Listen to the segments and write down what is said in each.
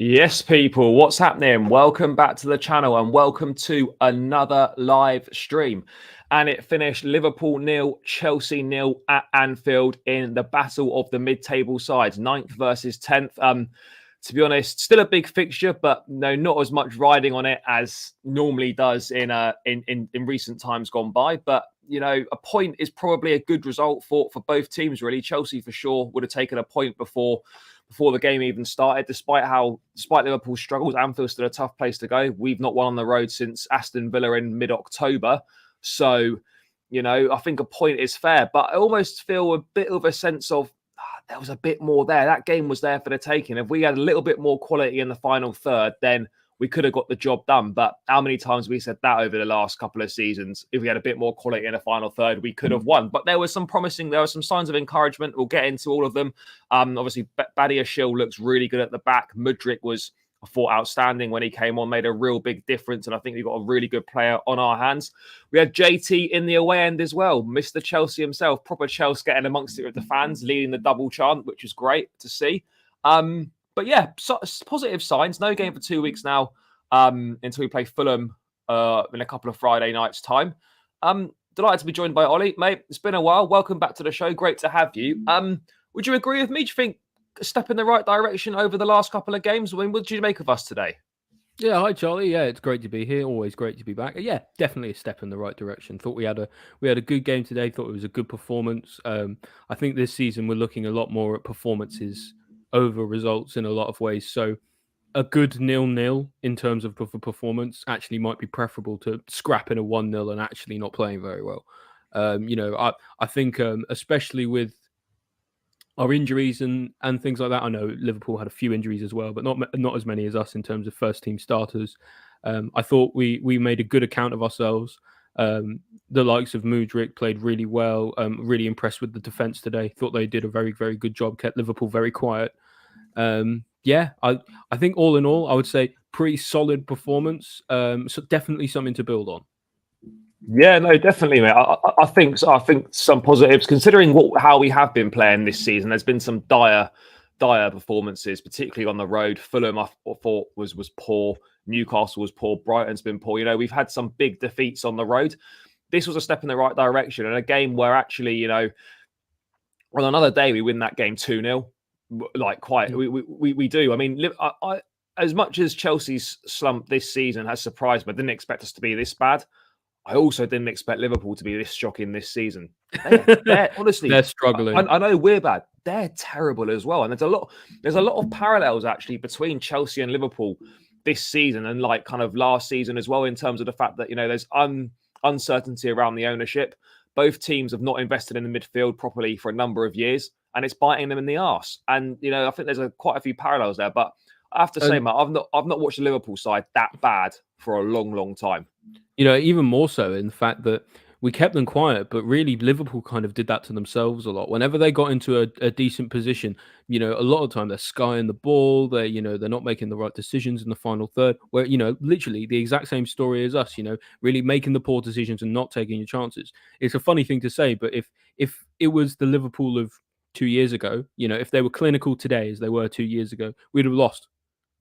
Yes, people, what's happening? Welcome back to the channel and welcome to another live stream. And it finished Liverpool 0, Chelsea 0 at Anfield in the battle of the mid-table sides, 9th versus 10th. To be honest, still a big fixture, but no, not as much riding on it as normally does in recent times gone by. But you know, a point is probably a good result for both teams. Really, Chelsea for sure would have taken a point before the game even started. Despite Liverpool's struggles, Anfield's still a tough place to go. We've not won on the road since Aston Villa in mid-October. So, you know, I think a point is fair. But I almost feel a bit of a sense of there was a bit more there. That game was there for the taking. If we had a little bit more quality in the final third, then we could have got the job done. But how many times have we said that over the last couple of seasons? If we had a bit more quality in the final third, we could have won. But there were some signs of encouragement. We'll get into all of them. Obviously, Badiashile looks really good at the back. Mudryk was, I thought, outstanding when he came on, made a real big difference. And I think we've got a really good player on our hands. We had JT in the away end as well. Mr. Chelsea himself, proper Chelsea getting amongst it with the fans, leading the double chant, which was great to see. But yeah, positive signs. No game for 2 weeks now until we play Fulham in a couple of Friday nights' time. Delighted to be joined by Oli. Mate, it's been a while. Welcome back to the show. Great to have you. Would you agree with me? Do you think a step in the right direction over the last couple of games? I mean, what did you make of us today? Yeah, hi Charlie. Yeah, it's great to be here. Always great to be back. Yeah, definitely a step in the right direction. Thought we had a good game today. Thought it was a good performance. I think this season we're looking a lot more at performances over results in a lot of ways. So a good 0-0 in terms of performance actually might be preferable to scrapping a 1-0 and actually not playing very well. I think especially with our injuries and things like that. I know Liverpool had a few injuries as well, but not as many as us in terms of first team starters. I thought we made a good account of ourselves. The likes of Mudryk played really well. Really impressed with the defense today. Thought they did a very, very good job. Kept Liverpool very quiet. I think all in all, I would say pretty solid performance. So definitely something to build on. Yeah, no, definitely, mate. I think some positives considering how we have been playing this season. There's been some dire performances, particularly on the road. Fulham, I thought was poor. Newcastle was poor. Brighton's been poor. You know, we've had some big defeats on the road. This was a step in the right direction, and a game where actually, you know, on another day we win that game 2-0. Like we do. I mean, I as much as Chelsea's slump this season has surprised me, I didn't expect us to be this bad. I also didn't expect Liverpool to be this shocking this season. They're honestly, they're struggling. I know we're bad. They're terrible as well. And there's a lot of parallels actually between Chelsea and Liverpool this season and like kind of last season as well, in terms of the fact that, you know, there's uncertainty around the ownership. Both teams have not invested in the midfield properly for a number of years, and it's biting them in the arse. And, you know, I think there's quite a few parallels there. But I have to say, Matt, I've not watched the Liverpool side that bad for a long, long time. You know, even more so in the fact that we kept them quiet, but really Liverpool kind of did that to themselves a lot. Whenever they got into a decent position, you know, a lot of the time they're skying the ball. They're not making the right decisions in the final third. Where, you know, literally the exact same story as us. You know, really making the poor decisions and not taking your chances. It's a funny thing to say, but if it was the Liverpool of 2 years ago, you know, if they were clinical today as they were 2 years ago, we'd have lost.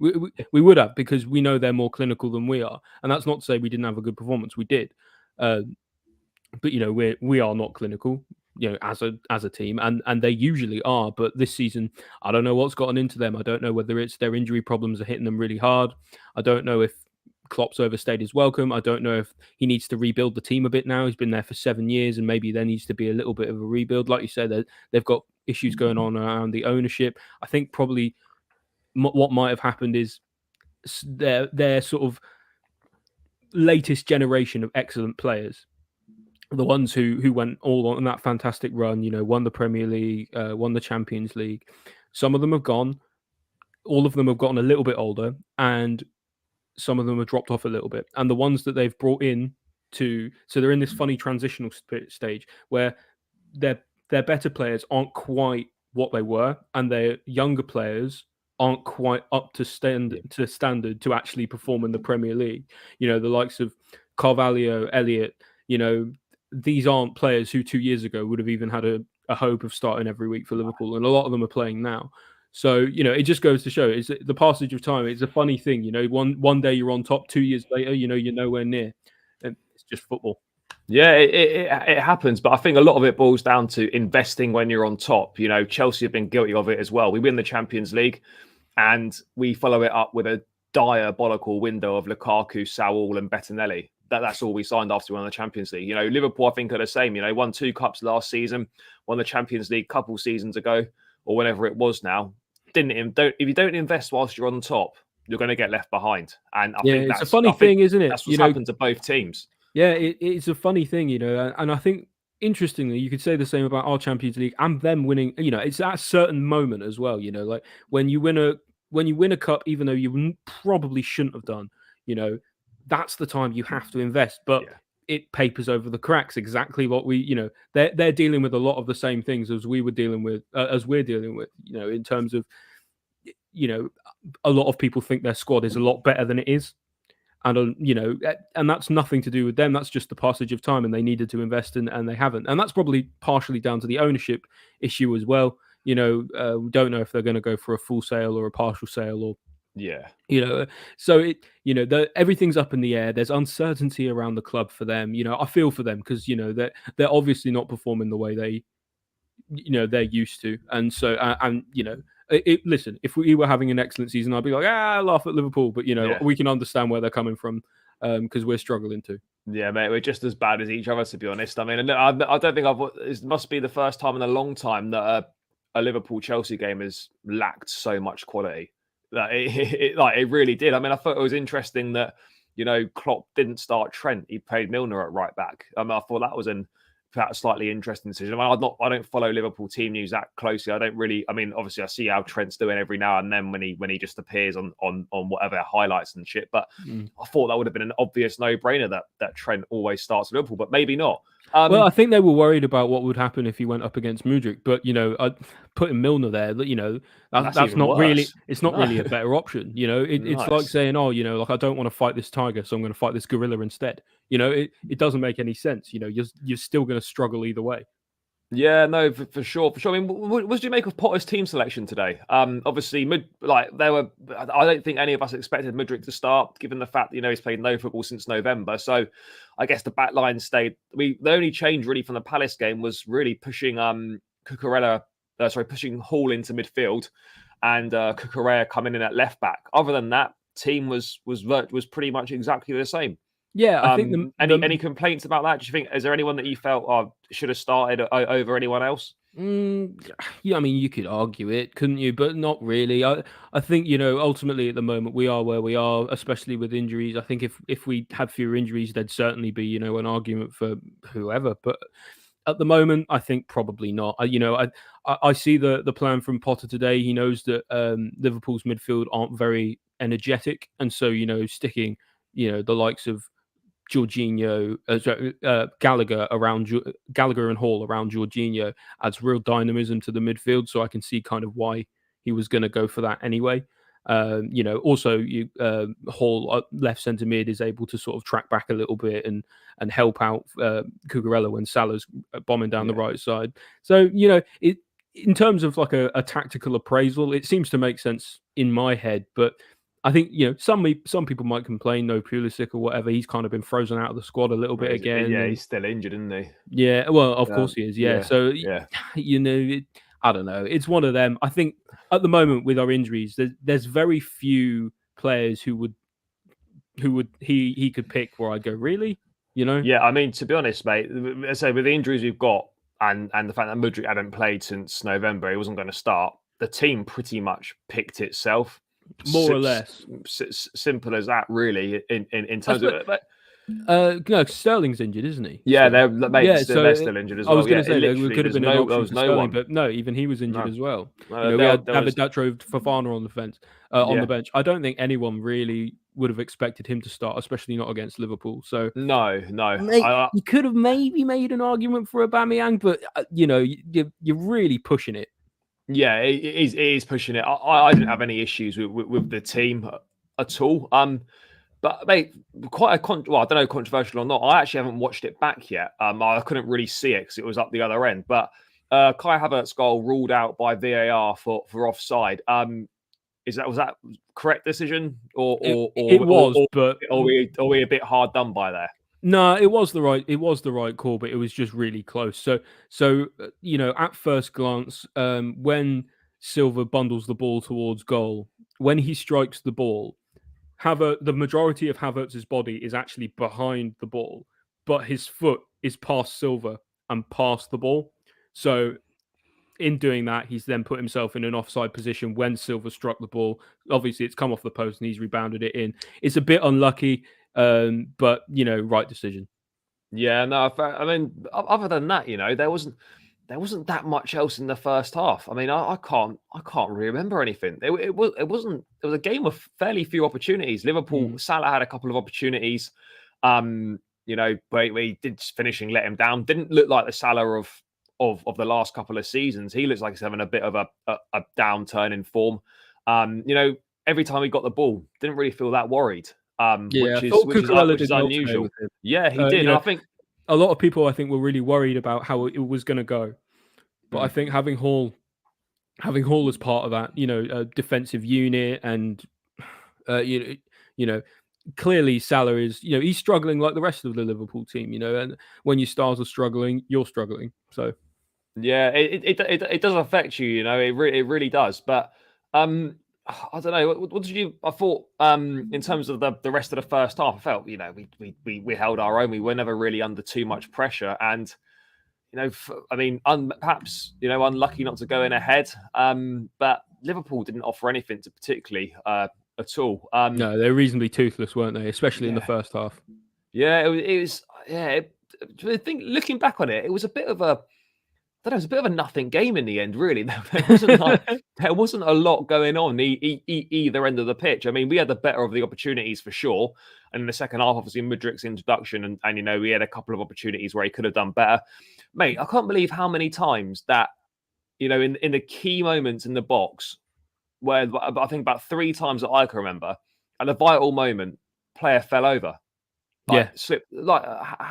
We would have, because we know they're more clinical than we are, and that's not to say we didn't have a good performance. We did, but you know we are not clinical, you know, as a team, and they usually are. But this season, I don't know what's gotten into them. I don't know whether it's their injury problems are hitting them really hard. I don't know if Klopp's overstayed his welcome. I don't know if he needs to rebuild the team a bit now. He's been there for 7 years, and maybe there needs to be a little bit of a rebuild. Like you said, they've got issues going on around the ownership. I think probably what might have happened is their sort of latest generation of excellent players, the ones who went all on that fantastic run, you know, won the Premier League, won the Champions League. Some of them have gone. All of them have gotten a little bit older, and some of them have dropped off a little bit. And the ones that they've brought in so they're in this funny transitional stage where their better players aren't quite what they were, and their younger players aren't quite up to standard to actually perform in the Premier League. You know, the likes of Carvalho, Elliott, you know, these aren't players who 2 years ago would have even had a hope of starting every week for Liverpool, and a lot of them are playing now. So, it just goes to show it's the passage of time. It's a funny thing, one day you're on top, 2 years later, you're nowhere near. And it's just football. Yeah, it happens, but I think a lot of it boils down to investing when you're on top. Chelsea have been guilty of it as well. We win the Champions League, and we follow it up with a diabolical window of Lukaku, Saul, and Bettinelli. That's all we signed after we won the Champions League. Liverpool, I think, are the same. Won 2 cups last season, won the Champions League a couple seasons ago, or whenever it was now. If you don't invest whilst you're on top, you're going to get left behind. And I think it's a funny thing, isn't it? That's what's happened to both teams. Yeah, it's a funny thing, and I think interestingly, you could say the same about our Champions League and them winning. It's at a certain moment as well. Like when you win a cup, even though you probably shouldn't have done, that's the time you have to invest. But it papers over the cracks. Exactly what they're dealing with a lot of the same things as we're dealing with. In terms of, a lot of people think their squad is a lot better than it is. And, and that's nothing to do with them. That's just the passage of time, and they needed to invest and they haven't. And that's probably partially down to the ownership issue as well. We don't know if they're going to go for a full sale or a partial sale or, so everything's up in the air. There's uncertainty around the club for them. I feel for them because, they're obviously not performing the way they're used to. And so, listen, if we were having an excellent season, I'd be like, I laugh at Liverpool, but we can understand where they're coming from because we're struggling too. Yeah, mate, we're just as bad as each other, to be honest. I mean, I don't think it must be the first time in a long time that a Liverpool Chelsea game has lacked so much quality. It really did. I mean, I thought it was interesting that Klopp didn't start Trent; he played Milner at right back. I thought that was a slightly interesting decision. I don't follow Liverpool team news that closely. I don't really. I mean, obviously, I see how Trent's doing every now and then when he just appears on whatever highlights and shit. But I thought that would have been an obvious no-brainer that Trent always starts at Liverpool. But maybe not. Well, I think they were worried about what would happen if he went up against Mudryk. But putting Milner there, that's not worse. Really. It's not really a better option. It's like saying, like I don't want to fight this tiger, so I'm going to fight this gorilla instead. It doesn't make any sense. You're still going to struggle either way. Yeah, no, for sure. I mean, what did you make of Potter's team selection today? Obviously, I don't think any of us expected Mudryk to start, given the fact that, he's played no football since November. So I guess the back line stayed. The only change really from the Palace game was really pushing pushing Hall into midfield and Cucurella coming in at left back. Other than that, team was pretty much exactly the same. Yeah, I think any complaints about that? Do you think is there anyone that you felt should have started over anyone else? Yeah, I mean, you could argue it, couldn't you? But not really. I think ultimately at the moment we are where we are, especially with injuries. I think if we had fewer injuries, there'd certainly be an argument for whoever. But at the moment, I think probably not. I see the plan from Potter today. He knows that Liverpool's midfield aren't very energetic, and so sticking the likes of Jorginho, Gallagher and Hall around Jorginho adds real dynamism to the midfield. So I can see kind of why he was going to go for that anyway. Also Hall left centre mid is able to sort of track back a little bit and help out Cucurella when Salah's bombing down the right side. So in terms of like a tactical appraisal, it seems to make sense in my head, but I think some people might complain, no Pulisic or whatever. He's kind of been frozen out of the squad a little bit again. Yeah, he's still injured, isn't he? Yeah, well, of course he is. Yeah, so I don't know. It's one of them. I think at the moment with our injuries, there's very few players who he could pick where I'd go, really. Yeah, I mean, to be honest, mate. So with the injuries we've got, and the fact that Mudryk hadn't played since November, he wasn't going to start. The team pretty much picked itself. More or less simple as that, really. In terms of Sterling's injured, isn't he? Yeah, they're still injured as well. I was going to say there could have been an option for Sterling, one. But no, even he was injured as well. We had David Datro Fofana on the fence on the bench. I don't think anyone really would have expected him to start, especially not against Liverpool. So no. You could have maybe made an argument for Aubameyang, but you're really pushing it. Yeah, it is pushing it. I didn't have any issues with the team at all. But mate, I don't know, controversial or not. I actually haven't watched it back yet. I couldn't really see it because it was up the other end. But Kai Havertz's goal ruled out by VAR for offside. Was that correct decision, It was, but are we a bit hard done by there? no, it was the right call, but it was just really close. So at first glance, when Silva bundles the ball towards goal, when he strikes the ball, the majority of Havertz's body is actually behind the ball, but his foot is past Silva and past the ball. So in doing that, he's then put himself in an offside position when Silva struck the ball. Obviously, it's come off the post and he's rebounded it in. It's a bit unlucky, but right decision. Yeah, no, I mean, other than that, there wasn't that much else in the first half. I mean, I can't really remember anything. It was a game of fairly few opportunities. Liverpool, Salah had a couple of opportunities, but he did finishing let him down. Didn't look like the Salah of the last couple of seasons. He looks like he's having a bit of a downturn in form. Every time he got the ball, didn't really feel that worried. Which is unusual. Yeah, he did. I think a lot of people, were really worried about how it was going to go, but I think having Hall as part of that, a defensive unit, and clearly Salah is, he's struggling like the rest of the Liverpool team, and when your stars are struggling, you're struggling. So yeah, it does affect you, it really does. But I don't know. What did you? I thought, in terms of the rest of the first half, I felt, we held our own. We were never really under too much pressure, and perhaps unlucky not to go in ahead. But Liverpool didn't offer anything to particularly at all. No, they're reasonably toothless, weren't they? Especially in the first half. Yeah, it was. Yeah, I think looking back on it, it was a bit of a. It was a bit of a nothing game in the end, really. There wasn't a lot going on either end of the pitch. I mean, we had the better of the opportunities for sure. And in the second half, obviously, Mudryk's introduction, and we had a couple of opportunities where he could have done better. Mate, I can't believe how many times that, in the key moments in the box, where I think about 3 times that I can remember, at a vital moment, player fell over. Slip.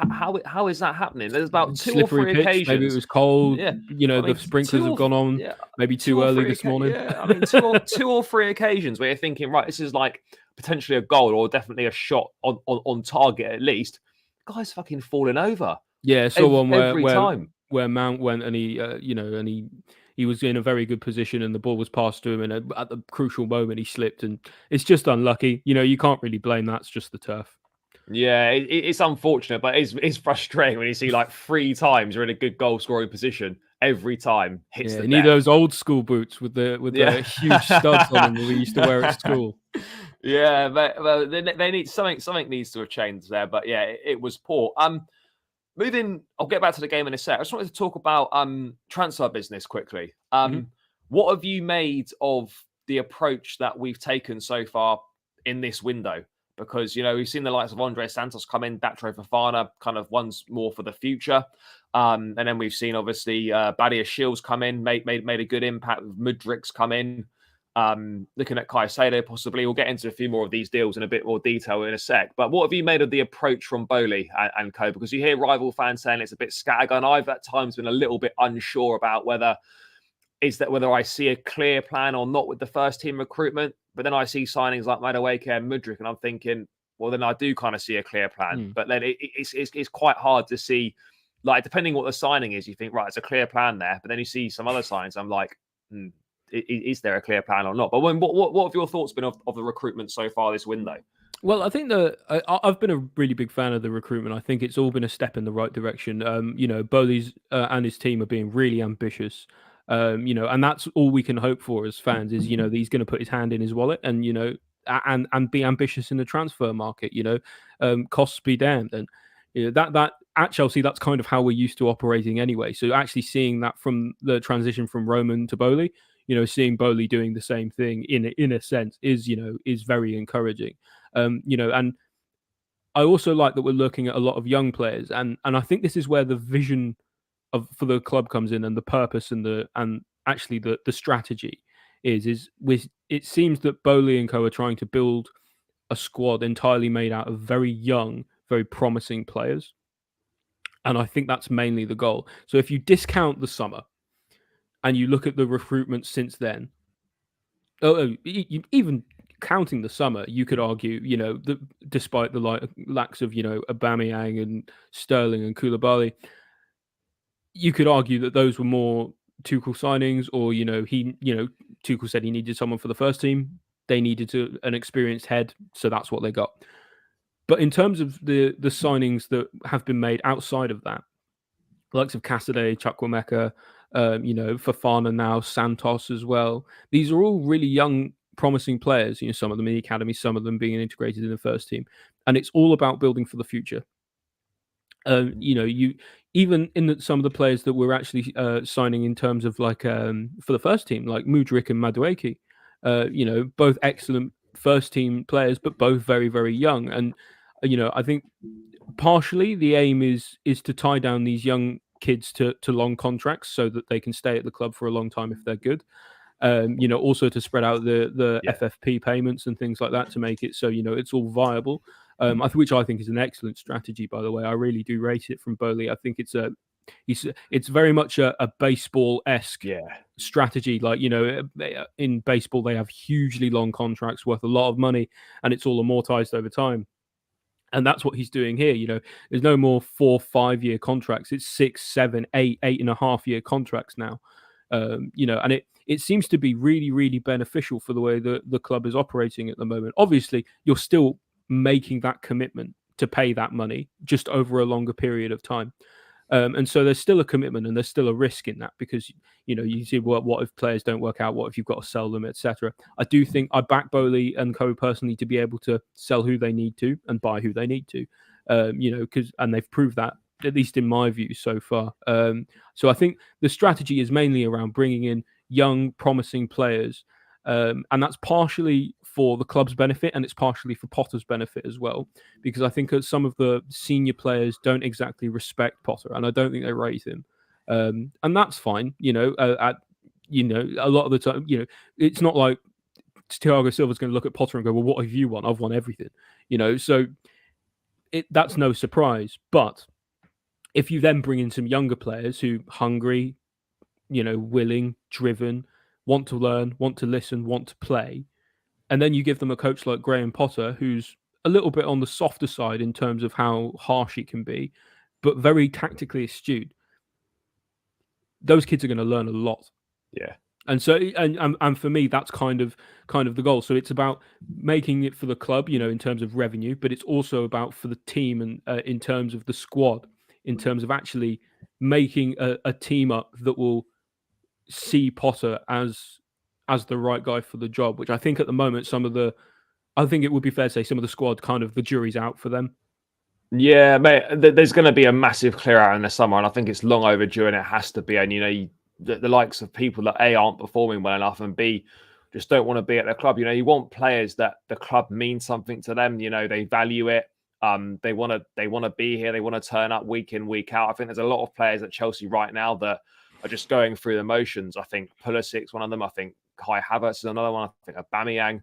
How is that happening? There's about 2 or 3 occasions. Maybe it was cold. Yeah, the sprinklers have gone on. Yeah, maybe too early this morning. Yeah, I mean, 2 or 3 occasions where you're thinking, right, this is like potentially a goal or definitely a shot on target at least. The guy's fucking falling over. Yeah, so one where Mount went and he was in a very good position and the ball was passed to him, and at the crucial moment he slipped, and it's just unlucky. You can't really blame that. It's just the turf. Yeah, it's unfortunate, but it's frustrating when you see like 3 times you're in a good goal scoring position every time hits the net. You need those old school boots with the huge studs on them that we used to wear at school. Yeah, but they need something needs to have changed there. But yeah, it was poor. Moving, I'll get back to the game in a sec. I just wanted to talk about transfer business quickly. What have you made of the approach that we've taken so far in this window? Because, we've seen the likes of Andre Santos come in, Datro Fofana kind of once more for the future. And then we've seen, obviously, Badia Shields come in, made a good impact. Mudryk's come in. Looking at Caicedo, possibly. We'll get into a few more of these deals in a bit more detail in a sec. But what have you made of the approach from Bowley and co? Because you hear rival fans saying it's a bit scattergun. I've at times been a little bit unsure about whether I see a clear plan or not with the first team recruitment. But then I see signings like Mudryk and Mudryk, and I'm thinking, well, then I do kind of see a clear plan. But then it's quite hard to see, like, depending what the signing is, you think, right, it's a clear plan there. But then you see some other signings, I'm like, is there a clear plan or not? But what have your thoughts been of the recruitment so far this window? Well, I think I've been a really big fan of the recruitment. I think it's all been a step in the right direction. Bowley's and his team are being really ambitious. And that's all we can hope for as fans is, that he's going to put his hand in his wallet and, and be ambitious in the transfer market, costs be damned. And that at Chelsea, that's kind of how we're used to operating anyway. So actually seeing that from the transition from Roman to Bowley, seeing Bowley doing the same thing in a sense is very encouraging. And I also like that we're looking at a lot of young players, and I think this is where the vision for the club comes in, and the purpose and actually the strategy is it seems that Bowley and co are trying to build a squad entirely made out of very young, very promising players. And I think that's mainly the goal. So if you discount the summer, and you look at the recruitment since then, even counting the summer, you could argue, despite the lacks of, Aubameyang and Sterling and Koulibaly, you could argue that those were more Tuchel signings, or Tuchel said he needed someone for the first team. They needed an experienced head, so that's what they got. But in terms of the signings that have been made outside of that, the likes of Cassidy, Chukwuemeka, Fofana now, Santos as well. These are all really young, promising players. Some of them in the academy, some of them being integrated in the first team, and it's all about building for the future. You even in some of the players that we're actually signing in terms of for the first team, like Mudryk and Madueke, both excellent first team players, but both very, very young. And I think partially the aim is to tie down these young kids to long contracts so that they can stay at the club for a long time if they're good. Also to spread out the FFP payments and things like that to make it so it's all viable. Which I think is an excellent strategy, by the way. I really do rate it from Bowley. I think it's very much a baseball-esque strategy. Like, in baseball, they have hugely long contracts worth a lot of money, and it's all amortized over time. And that's what he's doing here. There's no more 4-5 year contracts. It's 6, 7, 8, 8.5 year contracts now. And it seems to be really, really beneficial for the way the club is operating at the moment. Obviously, you're still making that commitment to pay that money just over a longer period of time. And so there's still a commitment and there's still a risk in that, because, you see what if players don't work out, what if you've got to sell them, etc. I do think I back Bowley and co personally to be able to sell who they need to and buy who they need to, and they've proved that, at least in my view so far. So I think the strategy is mainly around bringing in young, promising players. And that's partially for the club's benefit, and it's partially for Potter's benefit as well, because I think some of the senior players don't exactly respect Potter, and I don't think they rate him, and that's fine. A lot of the time, it's not like Thiago Silva's going to look at Potter and go, "Well, what have you won? I've won everything." So that's no surprise. But if you then bring in some younger players who hungry, willing, driven, want to learn, want to listen, want to play, and then you give them a coach like Graham Potter, who's a little bit on the softer side in terms of how harsh he can be, but very tactically astute, those kids are going to learn a lot. Yeah. And so, and for me, that's kind of the goal. So it's about making it for the club, in terms of revenue, but it's also about for the team and in terms of the squad, in terms of actually making a team up that will see Potter as the right guy for the job, which I think at the moment I think it would be fair to say some of the squad the jury's out for them. Yeah, mate, there's going to be a massive clear out in the summer, and I think it's long overdue, and it has to be. And the likes of people that A, aren't performing well enough, and B, just don't want to be at the club. You want players that the club means something to them. They value it. They want to be here. They want to turn up week in, week out. I think there's a lot of players at Chelsea right now that are just going through the motions. I think Pulisic's one of them. I think Kai Havertz is another one. I think Aubameyang.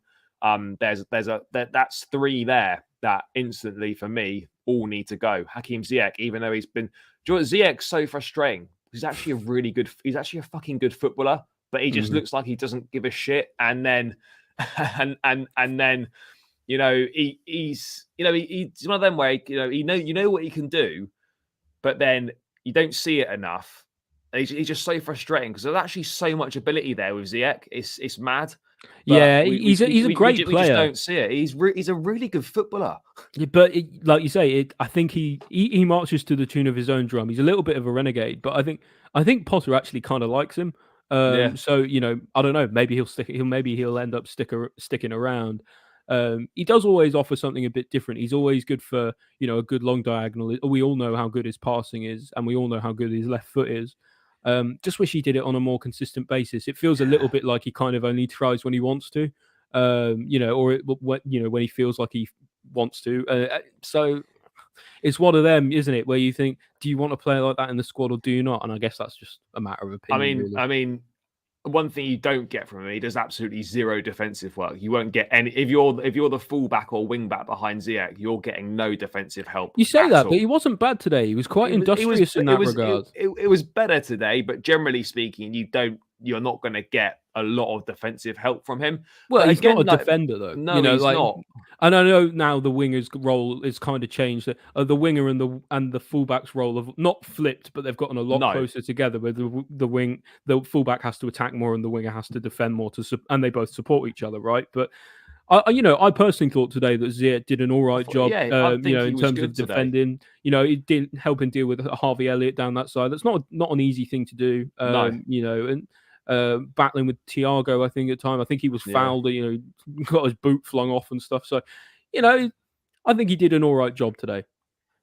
That's three there that instantly for me all need to go. Hakim Ziyech, even though Ziyech's so frustrating. He's actually a fucking good footballer, but he just looks like he doesn't give a shit. And then, and then, he's one of them where you know what he can do, but then you don't see it enough. And he's just so frustrating because there's actually so much ability there with Ziyech. It's mad. But he's a great player. We just don't see it. He's a really good footballer. Yeah, but like you say, I think he marches to the tune of his own drum. He's a little bit of a renegade, but I think Potter actually kind of likes him. So I don't know. Maybe he'll stick. He'll end up sticking around. He does always offer something a bit different. He's always good for a good long diagonal. We all know how good his passing is, and we all know how good his left foot is. Just wish he did it on a more consistent basis. It feels a little bit like he kind of only tries when he wants to, when he feels like he wants to. So it's one of them, isn't it? Where you think, do you want a player like that in the squad or do you not? And I guess that's just a matter of opinion. I mean, one thing you don't get from him, he does absolutely zero defensive work. You won't get any if you're the fullback or wing back behind Ziyech, you're getting no defensive help. You say that, but he wasn't bad today. He was quite industrious in that regard. It was better today, but generally speaking, you don't you're not going to get a lot of defensive help from him. Well, But he's again, not a like, defender though. no, he's Like, not. and I know now the winger's role is kind of changed. The winger and the fullback's role have not flipped, but they've gotten a lot No. closer together. Where the fullback has to attack more, and the winger has to defend more. And they both support each other, right? But I personally thought today that Ziyech did an all right job. Yeah, I think he in was terms good of today. defending. He did help him deal with Harvey Elliott down that side. That's not an easy thing to do. No. And battling with Thiago, I think at the time, I think he was fouled. Got his boot flung off and stuff. So, I think he did an all right job today.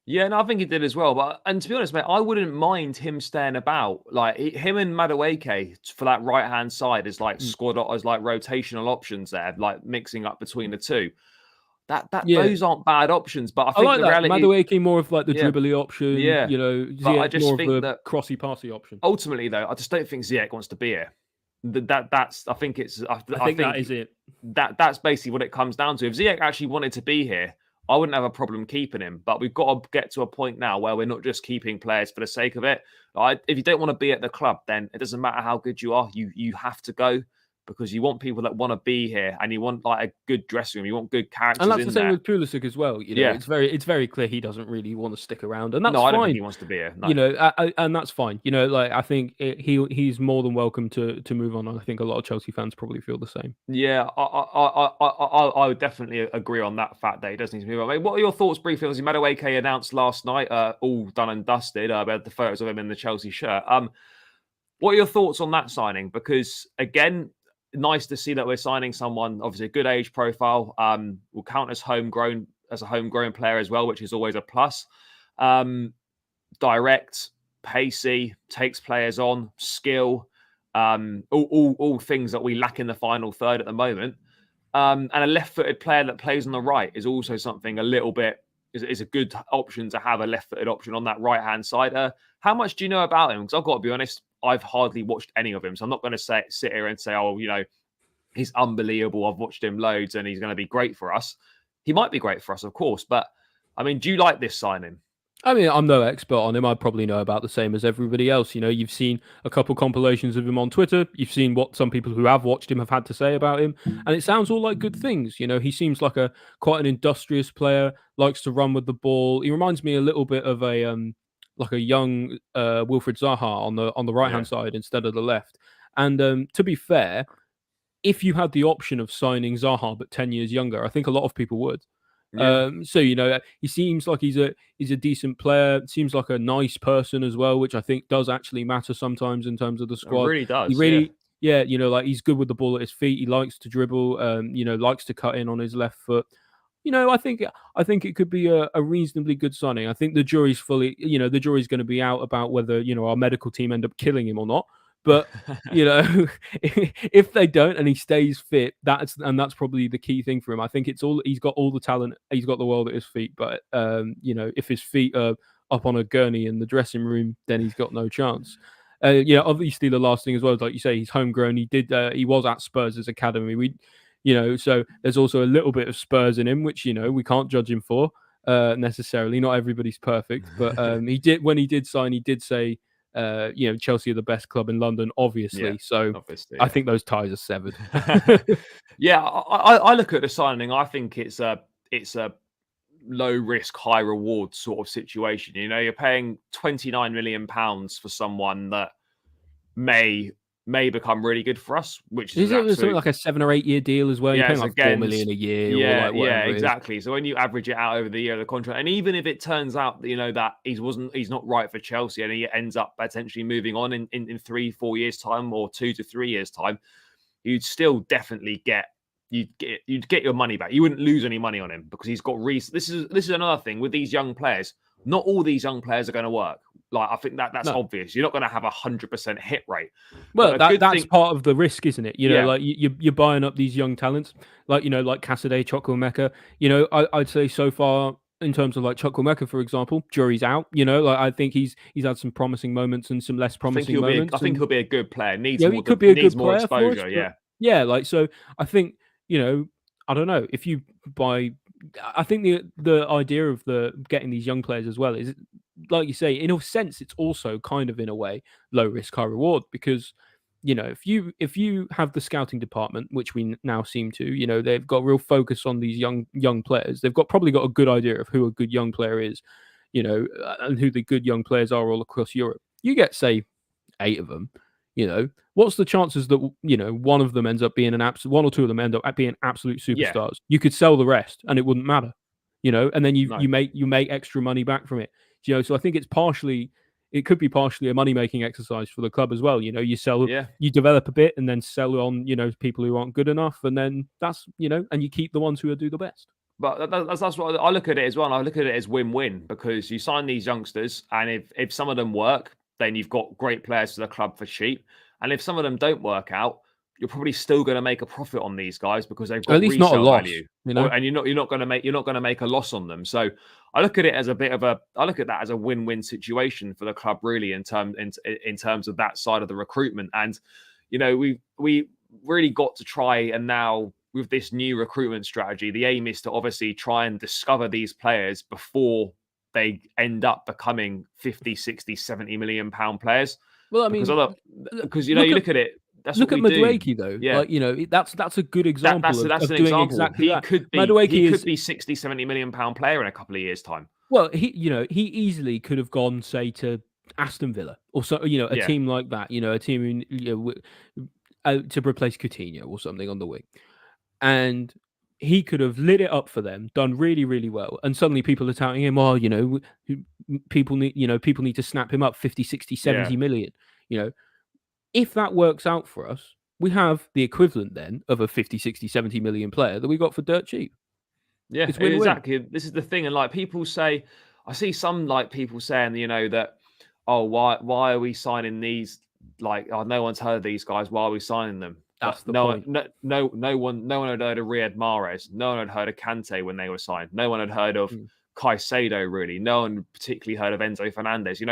Yeah, and I think he did as well. And to be honest, mate, I wouldn't mind him staying about. Like him and Madueke for that right hand side is like squad as like rotational options there, like mixing up between the two. Those aren't bad options. But I think like the that. reality, Madueke more of like the dribbly option. Yeah. But I just more think of a that crossy passy option. Ultimately, though, I just don't think Ziyech wants to be here. I think that is it. That's basically what it comes down to. If Ziyech actually wanted to be here, I wouldn't have a problem keeping him. But we've got to get to a point now where we're not just keeping players for the sake of it. If you don't want to be at the club, then it doesn't matter how good you are. You have to go because you want people that want to be here and you want like a good dressing room. You want good characters. And that's in the same there. with Pulisic as well. It's very clear he doesn't really want to stick around, and that's fine. I don't think he wants to be here. No. And that's fine. Like I think he's more than welcome to move on. And I think a lot of Chelsea fans probably feel the same. Yeah, I would definitely agree on that fact that he does need to move on. What are your thoughts briefly? Obviously, Madueke announced last night, all done and dusted. We had the photos of him in the Chelsea shirt. What are your thoughts on that signing? Because again, nice to see that we're signing someone, obviously a good age profile, will count as a homegrown player as well, which is always a plus. Direct, pacey, takes players on, skill, all things that we lack in the final third at the moment. And a left-footed player that plays on the right is also something a little bit is a good option to have, a left-footed option on that right-hand side. How much do you know about him? Because I've got to be honest, I've hardly watched any of him. So I'm not going to sit here and say, oh, he's unbelievable. I've watched him loads and he's going to be great for us. He might be great for us, of course. But, I mean, do you like this signing? I mean, I'm no expert on him. I probably know about the same as everybody else. You've seen a couple compilations of him on Twitter. You've seen what some people who have watched him have had to say about him. And it sounds all like good things. He seems like quite an industrious player, likes to run with the ball. He reminds me a little bit of a young Wilfried Zaha on the right-hand side instead of the left. And to be fair, if you had the option of signing Zaha but 10 years younger, I think a lot of people would. Yeah. So he seems like he's a decent player. Seems like a nice person as well, which I think does actually matter sometimes in terms of the squad. It really does. He really, like he's good with the ball at his feet. He likes to dribble. Likes to cut in on his left foot. I think it could be a reasonably good signing. I think the jury's going to be out about whether our medical team end up killing him or not. But if they don't and he stays fit, that's probably the key thing for him. I think he's got all the talent, he's got the world at his feet. But if his feet are up on a gurney in the dressing room, then he's got no chance. Obviously the last thing as well is, like you say, he's homegrown. He was at Spurs' academy. So there's also a little bit of Spurs in him, which we can't judge him for necessarily. Not everybody's perfect, but when he did sign, he did say. Chelsea are the best club in London, obviously. I think those ties are severed. I look at the signing. I think it's a low risk, high reward sort of situation. You're paying £29 million for someone that may become really good for us, which is something like a 7 or 8 year deal as well. You're paying like $4 million a year. Exactly. So when you average it out over the year of the contract, and even if it turns out that he's not right for Chelsea and he ends up potentially moving on in 3-4 years time or 2 to 3 years time, you'd still definitely you'd get your money back. You wouldn't lose any money on him because he's got reason. This is another thing with these young players. Not all these young players are going to work. Like, I think that's obvious. You're not going to have 100% hit rate. Well, that's part of the risk, isn't it? Like you're buying up these young talents, like Cassidy, Chukwuemeka. I'd say so far in terms of like Chukwuemeka, for example, jury's out. I think he's had some promising moments and some less promising moments. I think he'll be a good player. He could be a good player exposure. So I think I don't know if you buy. I think the idea of getting these young players as well is, like you say, in a sense, it's also kind of in a way low risk, high reward because if you have the scouting department, which we now seem to, they've got real focus on these young players. They've probably got a good idea of who a good young player is, and who the good young players are all across Europe. You get, say, 8 of them. What's the chances that one of them ends up being one or two of them end up being absolute superstars? Yeah. You could sell the rest, and it wouldn't matter. And then No. you make extra money back from it. So I think it could be partially a money making exercise for the club as well. You sell, you develop a bit, and then sell on people who aren't good enough, and then that's and you keep the ones who do the best. But that's what I look at it as well. I look at it as win-win, because you sign these youngsters, and if some of them work, then you've got great players for the club for cheap. And if some of them don't work out, you're probably still going to make a profit on these guys, because they've got at least not a loss, value, and you're not going to make a loss on them. So I look at it as I look at that as a win-win situation for the club, really, in terms of that side of the recruitment. And we really got to try, and now with this new recruitment strategy, the aim is to obviously try and discover these players before they end up becoming 50, 60, 70 million pound players. Well, I mean, because you look at it. Look at Mudryk, though. Yeah. That's a good example that's of an doing example. Exactly that. Could be 60, 70 million pound player in a couple of years' time. Well, he easily could have gone, say, to Aston Villa or so, a team like that. A team to replace Coutinho or something on the wing, and he could have lit it up for them, done really, really well, and suddenly people are touting him. Oh, people need to snap him up 50, 60, 70 million. If that works out for us, we have the equivalent then of a 50, 60, 70 million player that we got for dirt cheap. Yeah, exactly. This is the thing. And people say, I see some people saying, that, oh, why are we signing these? No one's heard of these guys. Why are we signing them? That's the point. No one had heard of Riyad Mahrez. No one had heard of Kante when they were signed. No one had heard of Caicedo, really. No one particularly heard of Enzo Fernandez.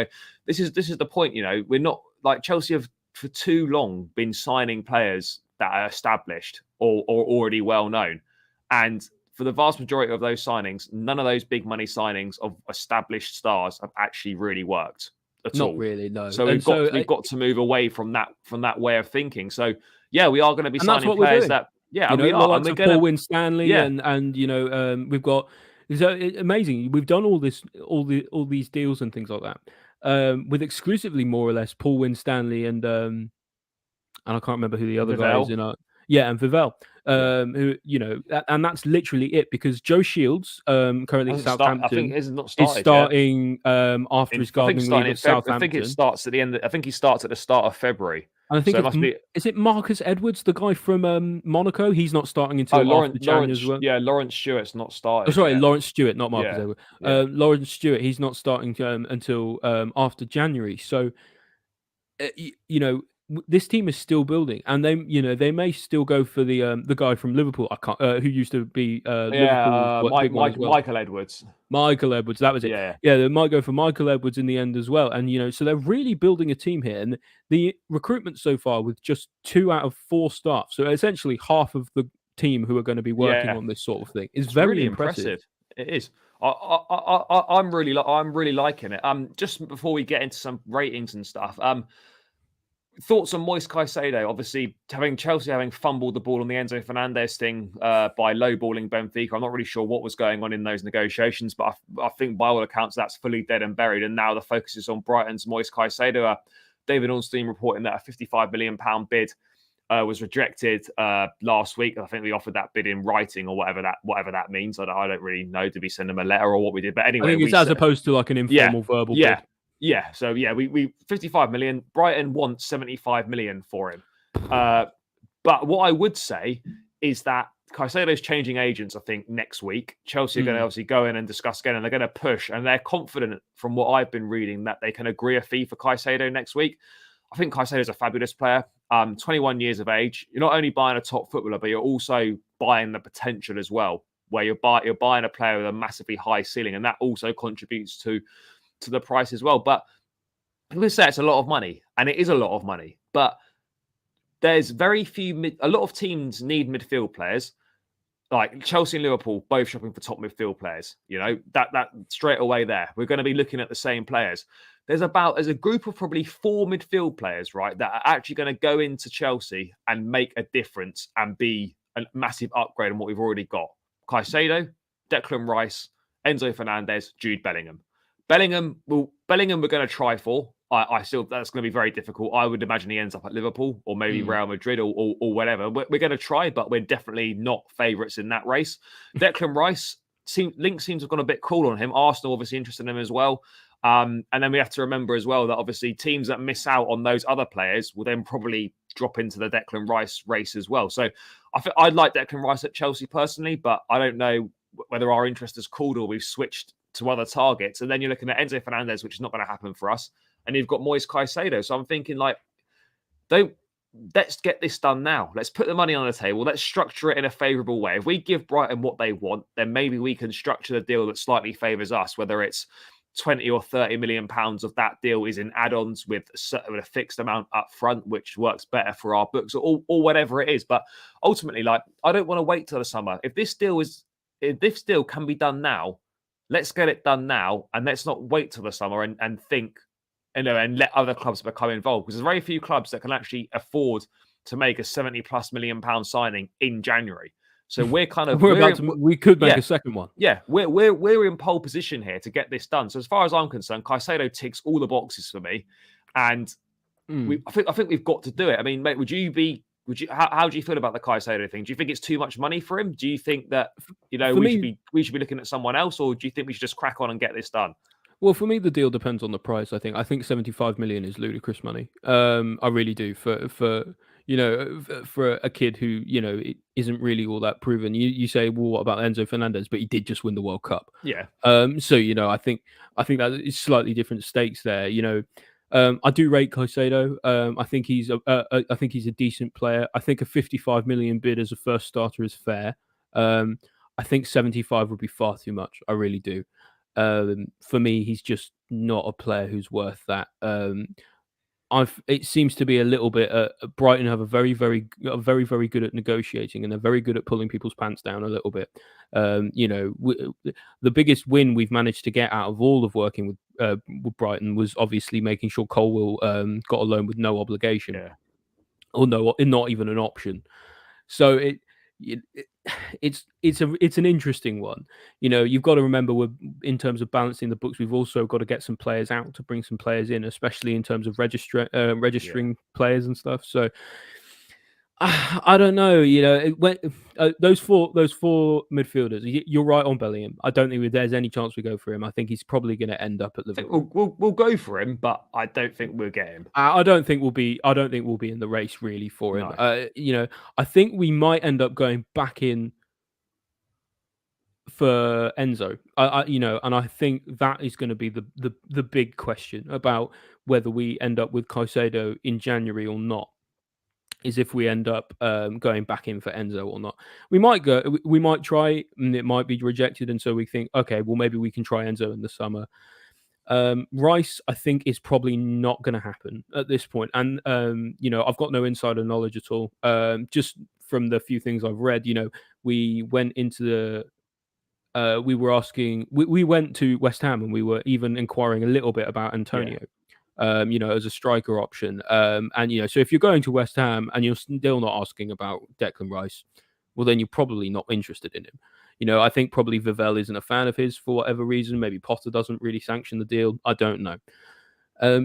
This is the point. We're not Chelsea have for too long been signing players that are established or already well known, and for the vast majority of those signings, none of those big money signings of established stars have actually really worked at all. Not really, no. So we've got to move away from that way of thinking. So yeah, we are going to be signing players that we are. And we're going to win Stanley, and we've got. It's amazing. We've done all these deals and things like that, with exclusively more or less Paul Winstanley and I can't remember who the other guy is in our. Yeah, and Vivell, who and that's literally it, because Joe Shields, currently at Southampton, is starting after his gardening leave at Southampton. I think it starts at the end. I think he starts at the start of February. And I think is it Marcus Edwards, the guy from Monaco? He's not starting until after January as well. Yeah, Lawrence Stewart's not starting. Oh, sorry, Lawrence Stewart, not Marcus Edwards. Lawrence Stewart, he's not starting until after January. So, this team is still building, and they may still go for the guy from Liverpool. I can't who used to be Liverpool. Michael Edwards. Michael Edwards, that was it. Yeah, they might go for Michael Edwards in the end as well. And so they're really building a team here. And the recruitment so far with just 2 out of 4 staff, so essentially half of the team who are going to be working on this sort of thing, is very really impressive. It is. I'm really liking it. Just before we get into some ratings and stuff, thoughts on Moise Caicedo? Obviously, Chelsea having fumbled the ball on the Enzo Fernandez thing by lowballing Benfica. I'm not really sure what was going on in those negotiations, but I think by all accounts that's fully dead and buried. And now the focus is on Brighton's Moise Caicedo. David Ornstein reporting that a £55 million bid was rejected last week. I think we offered that bid in writing or whatever that means. I don't really know. Did we send them a letter or what we did? But anyway, I think it's as opposed to an informal verbal bid. Yeah, so we 55 million. Brighton want 75 million for him. But what I would say is that Caicedo's changing agents, I think, next week. Chelsea are going to obviously go in and discuss again, and they're going to push, and they're confident, from what I've been reading, that they can agree a fee for Caicedo next week. I think Caicedo's a fabulous player. 21 years of age. You're not only buying a top footballer, but you're also buying the potential as well, where you're buying a player with a massively high ceiling, and that also contributes to the price as well. But people say it's a lot of money, and it is a lot of money, but there's very few a lot of teams need midfield players. like Chelsea and Liverpool both shopping for top midfield players. You know, that straight away there, we're going to be looking at the same players. There's a group of probably 4 midfield players, right, that are actually going to go into Chelsea and make a difference and be a massive upgrade on what we've already got. Caicedo, Declan Rice, Enzo Fernandez, Jude Bellingham. Bellingham we're going to try for. I still, that's going to be very difficult. I would imagine he ends up at Liverpool or maybe Real Madrid or whatever. We're going to try, but we're definitely not favourites in that race. Declan Rice, Link seems to have gone a bit cool on him. Arsenal obviously interested in him as well. And then we have to remember as well that obviously teams that miss out on those other players will then probably drop into the Declan Rice race as well. So I'd like Declan Rice at Chelsea personally, but I don't know whether our interest has cooled or we've switched to other targets. And then you're looking at Enzo Fernandez, which is not going to happen for us. And you've got Moise Caicedo. So I'm thinking like, let's get this done now. Let's put the money on the table. Let's structure it in a favourable way. If we give Brighton what they want, then maybe we can structure the deal that slightly favours us, whether it's 20 or 30 million pounds of that deal is in add-ons with a fixed amount up front, which works better for our books or whatever it is. But ultimately, like, I don't want to wait till the summer. If this deal can be done now, let's get it done now. And let's not wait till the summer and think, and let other clubs become involved, because there's very few clubs that can actually afford to make a 70+ million pound signing in January. So we're kind of we could make a second one. Yeah, we're in pole position here to get this done. So as far as I'm concerned, Caicedo ticks all the boxes for me, and I think we've got to do it. I mean, mate, how do you feel about the Caicedo thing? Do you think it's too much money for him? Do you think that we should be looking at someone else, or do you think we should just crack on and get this done? Well, for me, the deal depends on the price. I think 75 million is ludicrous money. I really do for a kid who isn't really all that proven. You say, well, what about Enzo Fernandez? But he did just win the World Cup. Yeah. So I think that is slightly different stakes there. I do rate Caicedo. I think he's a decent player. I think a 55 million bid as a first starter is fair. I think 75 would be far too much. I really do. For me, he's just not a player who's worth that. It seems to be a little bit. Brighton have a very good at negotiating, and they're very good at pulling people's pants down a little bit. The biggest win we've managed to get out of all of working with Brighton was obviously making sure Colwill got a loan with no obligation, or not even an option. So it's an interesting one. You've got to remember, in terms of balancing the books, we've also got to get some players out to bring some players in, especially in terms of registering players and stuff. So I don't know. Those four midfielders. You're right on Bellingham. I don't think there's any chance we go for him. I think he's probably going to end up at Liverpool. We'll go for him, but I don't think we'll get him. I don't think we'll be in the race really for him. No. I think we might end up going back in for Enzo. And I think that is going to be the big question about whether we end up with Caicedo in January or not. Is if we end up going back in for Enzo or not. We might try, and it might be rejected, and so we think, okay, well, maybe we can try Enzo in the summer. Rice, I think, is probably not going to happen at this point. And, I've got no insider knowledge at all. Just from the few things I've read, we went into we went to West Ham, and we were even inquiring a little bit about Antonio. Yeah. As a striker option. So if you're going to West Ham and you're still not asking about Declan Rice, well, then you're probably not interested in him. I think probably Vivell isn't a fan of his for whatever reason. Maybe Potter doesn't really sanction the deal. I don't know.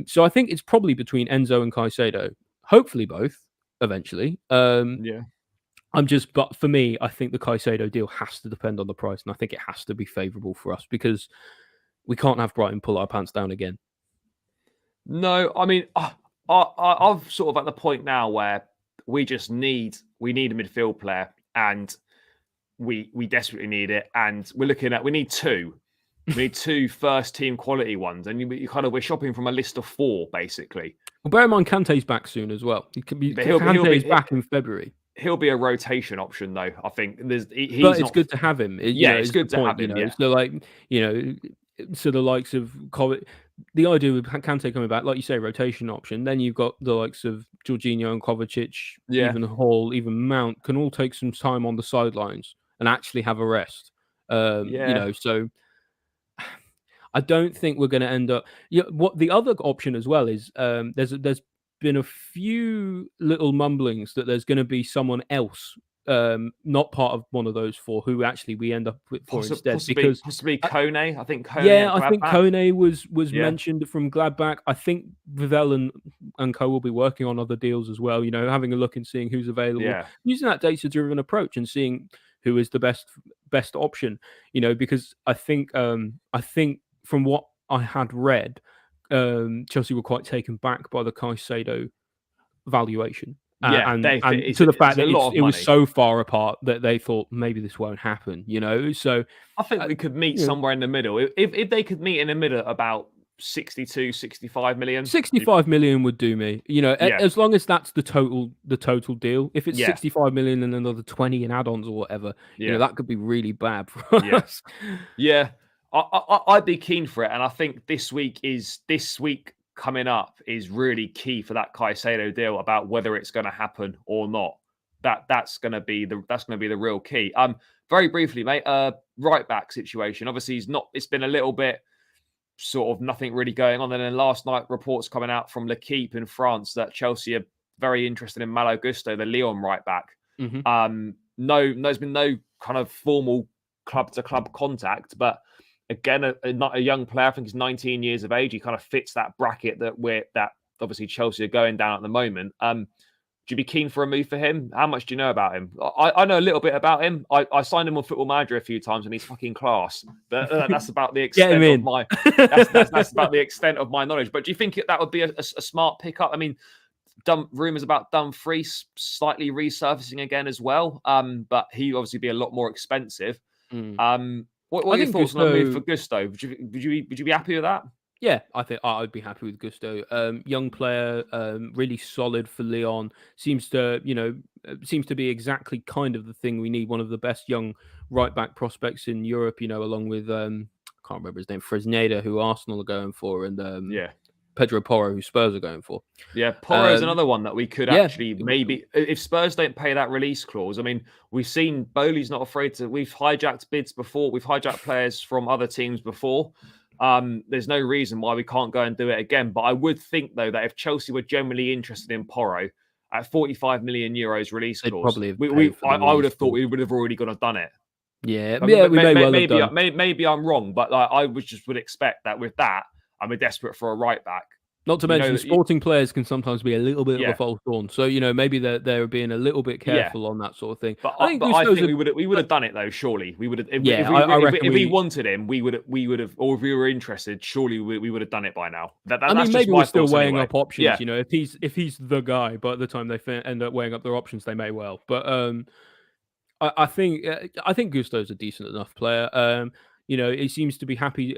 So I think it's probably between Enzo and Caicedo. Hopefully both eventually. But for me, I think the Caicedo deal has to depend on the price, and I think it has to be favourable for us, because we can't have Brighton pull our pants down again. No, I mean, I'm sort of at the point now where we need a midfield player, and we desperately need it, and we need two. We need two first team quality ones, and we're shopping from a list of 4 basically. Well, bear in mind Kante's back soon as well. Kante's back in February. He'll be a rotation option though. I think it's good to have him. It's good to have him. Yeah. So the likes of the idea with Kante coming back, like you say, rotation option. Then you've got the likes of Jorginho and Kovacic, even Hall, even Mount, can all take some time on the sidelines and actually have a rest. Yeah, So I don't think we're going to end up. What the other option as well is there's been a few little mumblings that there's going to be someone else, not part of one of those four, who actually we end up with for instead. Because possibly Kone. I think Kone yeah, at I think Gladbach. Kone was Yeah, mentioned from Gladbach. I think Vivell and Co will be working on other deals as well. Having a look and seeing who's available, yeah, using that data-driven approach and seeing who is the best option. Because I think from what I had read, Chelsea were quite taken back by the Caicedo valuation. yeah. And to the fact It's a that lot of it was money. so far apart that they thought maybe this won't happen. So I think we could meet you know, somewhere in the middle. If they could meet in the middle about 62, 65 million. 65 million would do me. Yeah, As long as that's the total deal. If it's yeah, 65 million and another 20 in add-ons or whatever, yeah, that could be really bad for yeah. us. Yeah, I'd be keen for it, and I think this week coming up is really key for that Caicedo deal about whether it's going to happen or not. That's going to be the real key. Very briefly, mate. Right back situation. Obviously, he's not. It's been a little bit sort of nothing really going on. And then last night, reports coming out from L'Equipe in France that Chelsea are very interested in Malo Gusto, the Lyon right back. Mhm. No, there's been no kind of formal club to club contact, but again, a young player, I think he's 19 years of age. He kind of fits that bracket that obviously Chelsea are going down at the moment. Would you be keen for a move for him? How much do you know about him? I know a little bit about him. I signed him on Football Manager a few times, and he's fucking class. But that's about the Get him extent of in. my that's about the extent of my knowledge. But do you think that would be a smart pickup? I mean, rumors about Dumfries slightly resurfacing again as well. But he obviously be a lot more expensive. Mm. What I are your think thoughts on a move for Gusto. Gusto? Would you be happy with that? Yeah, I think I'd be happy with Gusto. Young player, really solid for Lyon. Seems to be exactly kind of the thing we need. One of the best young right back prospects in Europe. Along with can't remember his name, Fresneda, who Arsenal are going for, and Yeah. Pedro Porro, who Spurs are going for. Yeah, Porro is another one that we could Yeah, actually maybe, if Spurs don't pay that release clause. I mean, we've seen Bowley's not afraid to. We've hijacked bids before. We've hijacked players from other teams before. There's no reason why we can't go and do it again. But I would think though that if Chelsea were generally interested in Porro at 45 million euros release they'd clause, probably have paid for the I would release have thought clause. we would have already gone and done it. Yeah, we may well have done. Maybe I'm wrong, but I would expect that with that, I'm desperate for a right back. Not to mention, sporting players can sometimes be a little bit of a false dawn. So maybe they're being a little bit careful on that sort of thing. But I think we would have done it though. Surely we would have. If we wanted him, we would have, or if we were interested, surely we would have done it by now. Maybe we're still weighing up options. Yeah. If he's the guy, by the time they end up weighing up their options, they may well. But I think Gusto's a decent enough player. He seems to be happy.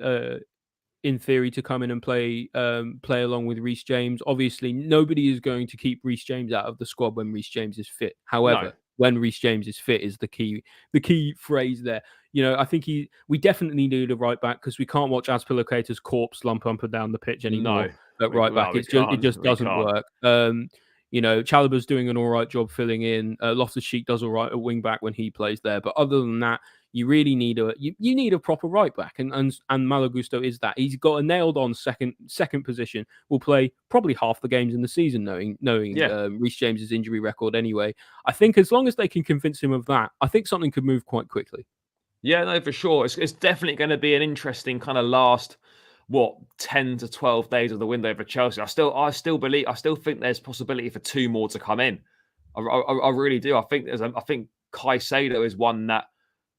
In theory, to come in and play along with Reece James. Obviously, nobody is going to keep Reece James out of the squad when Reece James is fit. However, when Reece James is fit is the key phrase there. I think we definitely need a right back because we can't watch Azpilicueta's corpse lump up and down the pitch anymore at right back. It just doesn't work. Chalobah's doing an all right job filling in. Loftus-Cheek does all right at wing back when he plays there. But other than that, you really need you need a proper right back, and Malo Gusto is that. He's got a nailed on second position. Will play probably half the games in the season, knowing Reece James's injury record anyway. I think as long as they can convince him of that, I think something could move quite quickly. Yeah, no, for sure. It's definitely going to be an interesting kind of last 10 to 12 days of the window for Chelsea. I still think there's possibility for two more to come in. I really do. I think Caicedo is one that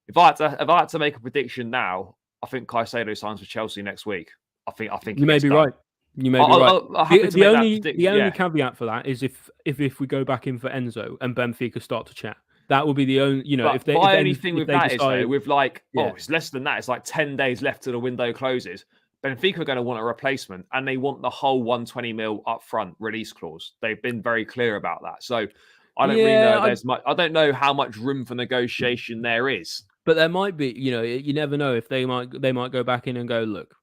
if I had to make a prediction now, I think Caicedo signs for Chelsea next week. I think you may be right. You may be right. The only caveat for that is if we go back in for Enzo and Benfica start to chat. That would be the only, if they. My only thing with that is though, with it's less than that. It's like 10 days left till the window closes. Benfica are going to want a replacement, and they want the whole 120 mil upfront release clause. They've been very clear about that. So I don't really know. I don't know how much room for negotiation there is. But there might be. You never know if they might go back in and go, look,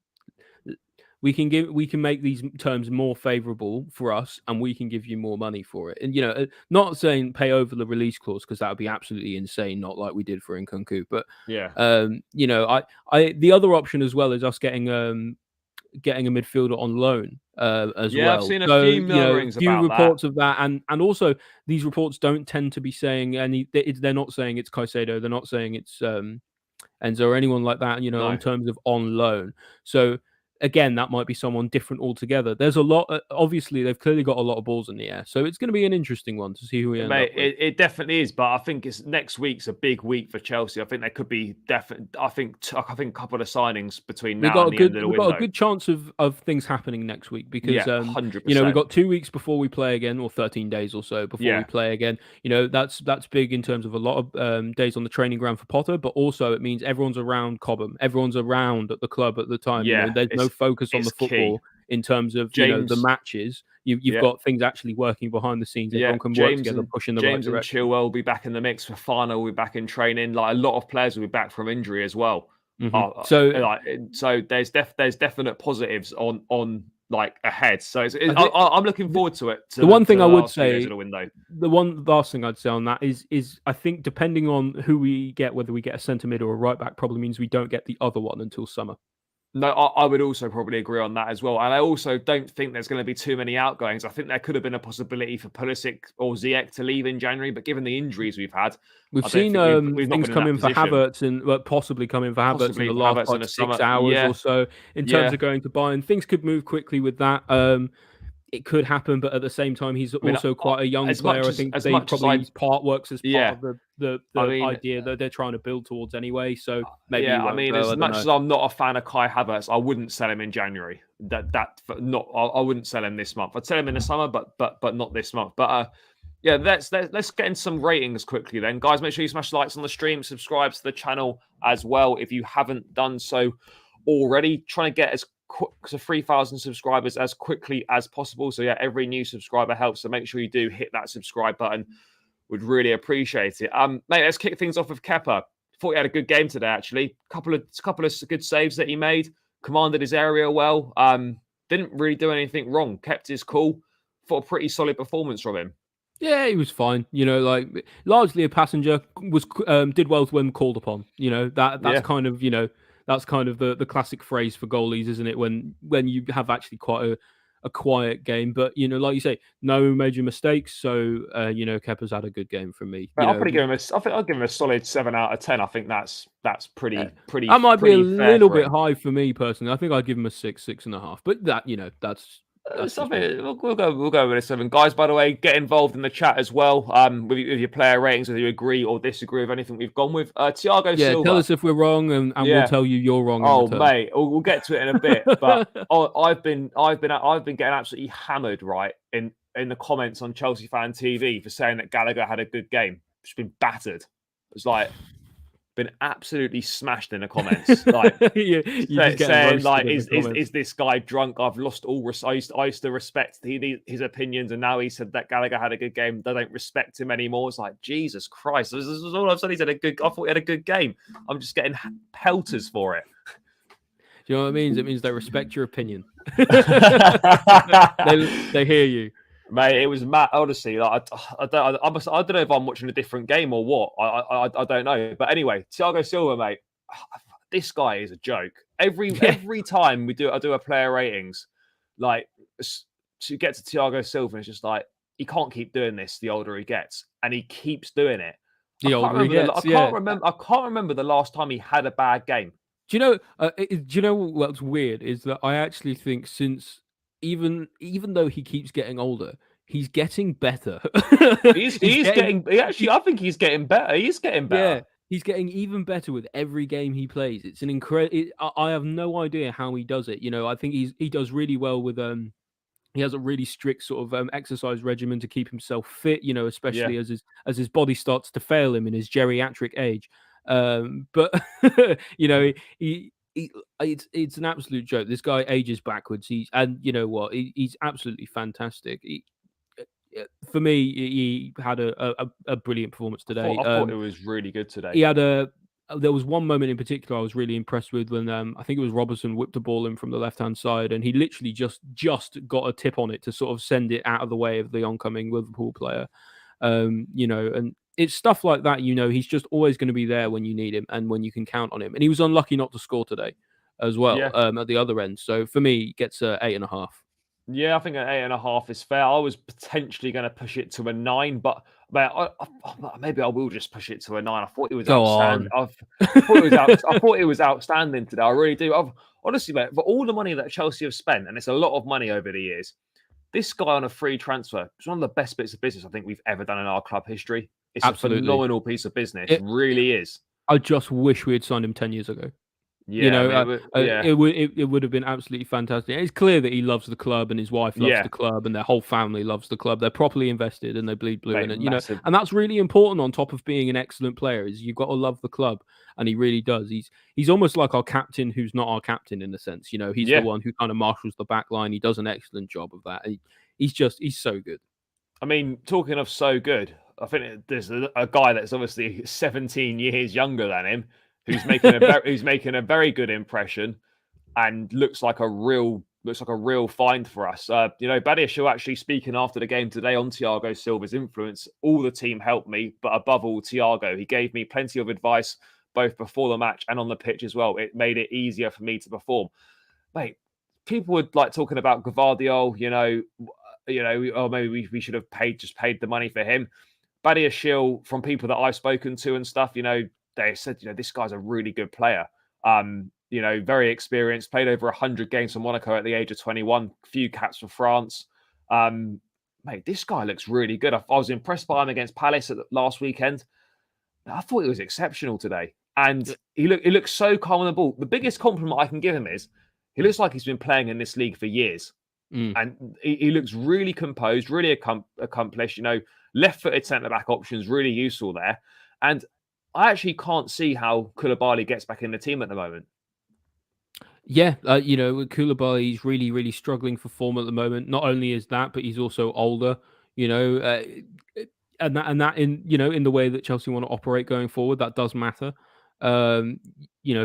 we can make these terms more favorable for us, and we can give you more money for it. And not saying pay over the release clause, because that would be absolutely insane, not like we did for Nkunku. But Yeah. I the other option as well is us getting a midfielder on loan as Yeah, I've well. seen a So few murmurings few about that. reports of that, and also these reports don't tend to be saying any. They're not saying it's Caicedo. They're not saying it's Enzo or anyone like that. No. In terms of on loan. So again, that might be someone different altogether. There's a lot. Obviously, they've clearly got a lot of balls in the air, so it's going to be an interesting one to see who we end Mate, up with. it definitely is, but I think it's next week's a big week for Chelsea. I think there could be I think a couple of signings between now and the end of the We've got a window. good chance of things happening next week, because 100%. we've got 2 weeks before we play again, or 13 days or so before we play again. That's big in terms of a lot of days on the training ground for Potter, but also it means everyone's around Cobham, everyone's around at the club at the time. There's no focus on the football key. in terms of the matches. You've got things actually working behind the scenes. Everyone can work together, push in the right direction. James and Chilwell will be back in the mix. For Fana will be back in training. Like, a lot of players will be back from injury as well. Mm-hmm. So there's definite positives on like ahead. So I'm looking forward to it. The one thing I would say, the last thing I'd say on that is I think depending on who we get, whether we get a centre mid or a right back, probably means we don't get the other one until summer. No, I would also probably agree on that as well. And I also don't think there's going to be too many outgoings. I think there could have been a possibility for Pulisic or Ziyech to leave in January, but given the injuries we've had, we've seen things come in for Havertz and possibly come in for Havertz in the last 6 hours or so. In terms of going to Bayern, things could move quickly with that. It could happen, but at the same time, he's also quite a young player. I think his part works as part of the idea that they're trying to build towards anyway. So maybe as much as I'm not a fan of Kai Havertz, I wouldn't sell him in January. I wouldn't sell him this month. I'd sell him in the summer, but not this month. But let's get in some ratings quickly then, guys. Make sure you smash the likes on the stream, subscribe to the channel as well if you haven't done so already. Trying to get as quick to 3,000 subscribers as quickly as possible. So every new subscriber helps. So make sure you do hit that subscribe button. Would really appreciate it. Mate, let's kick things off with Kepa. Thought he had a good game today, actually. Couple of good saves that he made. Commanded his area well. Didn't really do anything wrong. Kept his cool. Thought a pretty solid performance from him. Yeah, he was fine. Largely a passenger. Did well when called upon. That's kind of that's kind of the classic phrase for goalies, isn't it? When you have actually quite a quiet game, but like you say, no major mistakes. So Kepa's had a good game from me. I'll probably give him I'll give him a solid 7 out of 10. I think that's pretty. That might be a little bit high for me personally. I think I'd give him a 6.5. But that's. We'll go with a 7, guys. By the way, get involved in the chat as well. With your player ratings, whether you agree or disagree with anything we've gone with. Thiago Silva. Tell us if we're wrong, and we'll tell you you're wrong. Oh, mate, we'll get to it in a bit. But I've been getting absolutely hammered, right, in the comments on Chelsea Fan TV for saying that Gallagher had a good game. Just been battered. It's like, been absolutely smashed in the comments, like saying like, is this guy drunk? I've lost all I used to respect his opinions, and now he said that Gallagher had a good game. They don't respect him anymore. It's like, Jesus Christ! This is all I've said. He's had a good. I thought he had a good game. I'm just getting pelters for it. Do you know what it means? It means they respect your opinion. they hear you. Mate, it was mad. Honestly, like, I don't know if I'm watching a different game or what. I don't know. But anyway, Thiago Silva, mate, this guy is a joke. Every time I do a player ratings, like, to get to Thiago Silva, it's just like, he can't keep doing this the older he gets, and he keeps doing it. I can't remember the last time he had a bad game. Do you know what's weird is that I actually think since. Even though he keeps getting older, he's getting better. He's getting. I think he's getting better. He's getting better. Yeah, he's getting even better with every game he plays. It's an incredible. I have no idea how he does it. I think he does really well with He has a really strict sort of exercise regimen to keep himself fit. Especially as his body starts to fail him in his geriatric age. But it's an absolute joke. This guy ages backwards. He's absolutely fantastic. For me, he had a brilliant performance today. I thought it was really good today. He had there was one moment in particular I was really impressed with when I think it was Robertson whipped the ball in from the left-hand side, and he literally just got a tip on it to sort of send it out of the way of the oncoming Liverpool player. And it's stuff like that. He's just always going to be there when you need him and when you can count on him. And he was unlucky not to score today as well, Yeah. at the other end. So for me, he gets 8.5. Yeah, I think an 8.5 is fair. I was potentially going to push it to a 9, but man, maybe I will just push it to a 9. I thought it was Go outstanding. on. I thought it was out. I thought it was outstanding today. I really do. Honestly, mate, for all the money that Chelsea have spent, and it's a lot of money over the years, this guy on a free transfer is one of the best bits of business I think we've ever done in our club history. It's Absolutely. a phenomenal piece of business. It really is. I just wish we had signed him 10 years ago. Yeah, It would have been absolutely fantastic. It's clear that he loves the club and his wife loves the club and their whole family loves the club. They're properly invested and they bleed blue in it. And that's really important on top of being an excellent player. Is you've got to love the club, and he really does. He's almost like our captain, who's not our captain in a sense. He's the one who kind of marshals the back line. He does an excellent job of that. He's so good. I mean, talking of so good, I think there's a guy that's obviously 17 years younger than him, who's making a very good impression, and looks like a real find for us. Badiashile actually speaking after the game today on Thiago Silva's influence. All the team helped me, but above all, Thiago. He gave me plenty of advice both before the match and on the pitch as well. It made it easier for me to perform. Mate, people would like talking about Gvardiol, or maybe we should have paid the money for him. Badiashile, from people that I've spoken to and stuff, they said, this guy's a really good player. Very experienced, played over 100 games for Monaco at the age of 21, few caps for France. Mate, this guy looks really good. I was impressed by him against Palace last weekend. I thought he was exceptional today. And he looks so calm on the ball. The biggest compliment I can give him is he looks like he's been playing in this league for years. And he looks really composed, really accomplished. Left-footed centre-back options, really useful there. And I actually can't see how Koulibaly gets back in the team at the moment. Yeah, Koulibaly's really, really struggling for form at the moment. Not only is that, but he's also older. And that in the way that Chelsea want to operate going forward, that does matter. For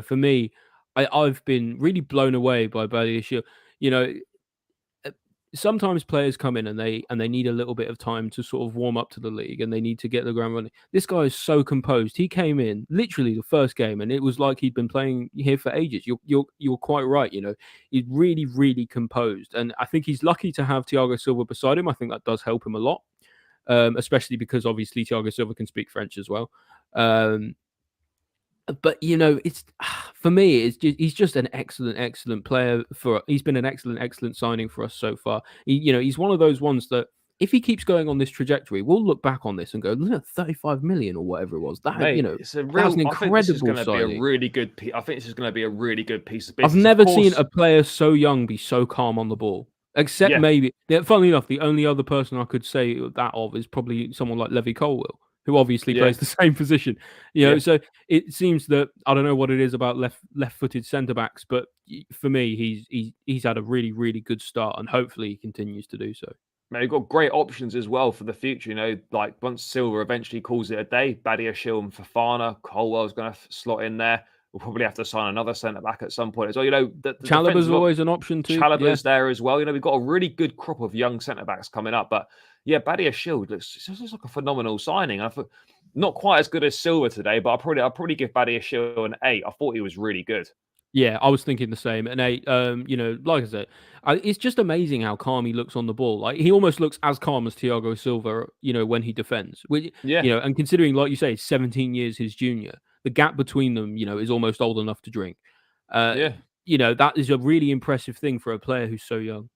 me, I've been really blown away by Badiashile. Sometimes players come in and they need a little bit of time to sort of warm up to the league and they need to get the ground running. This guy is so composed. He came in literally the first game and it was like he'd been playing here for ages. You're quite right. He's really, really composed, and I think he's lucky to have Thiago Silva beside him. I think that does help him a lot, especially because obviously Thiago Silva can speak French as well. But it's for me. He's just an excellent player. He's been an excellent signing for us so far. He's one of those ones that if he keeps going on this trajectory, we'll look back on this and go, look, 35 million or whatever it was. That it's a real. That was an incredible signing. I think this is going to be a really good piece of business. I've never seen a player so young be so calm on the ball. Except maybe, funnily enough, the only other person I could say that of is probably someone like Levi Colwill, who obviously plays the same position. So it seems that I don't know what it is about left-footed centre-backs, but for me, he's had a really, really good start, and hopefully he continues to do so. Man, we've got great options as well for the future. Like once Silva eventually calls it a day, Badiashile and Fofana, Colwell's going to slot in there. We'll probably have to sign another centre-back at some point as well. Chalobah's always an option too. Chalobah's there as well. We've got a really good crop of young centre-backs coming up. But yeah, Badiashile looks like a phenomenal signing. I thought not quite as good as Silva today, but I'll probably give Badiashile an 8. I thought he was really good. Yeah, I was thinking the same. An 8. Like I said, it's just amazing how calm he looks on the ball. Like he almost looks as calm as Thiago Silva, when he defends. And considering, like you say, 17 years his junior, the gap between them, is almost old enough to drink. That is a really impressive thing for a player who's so young.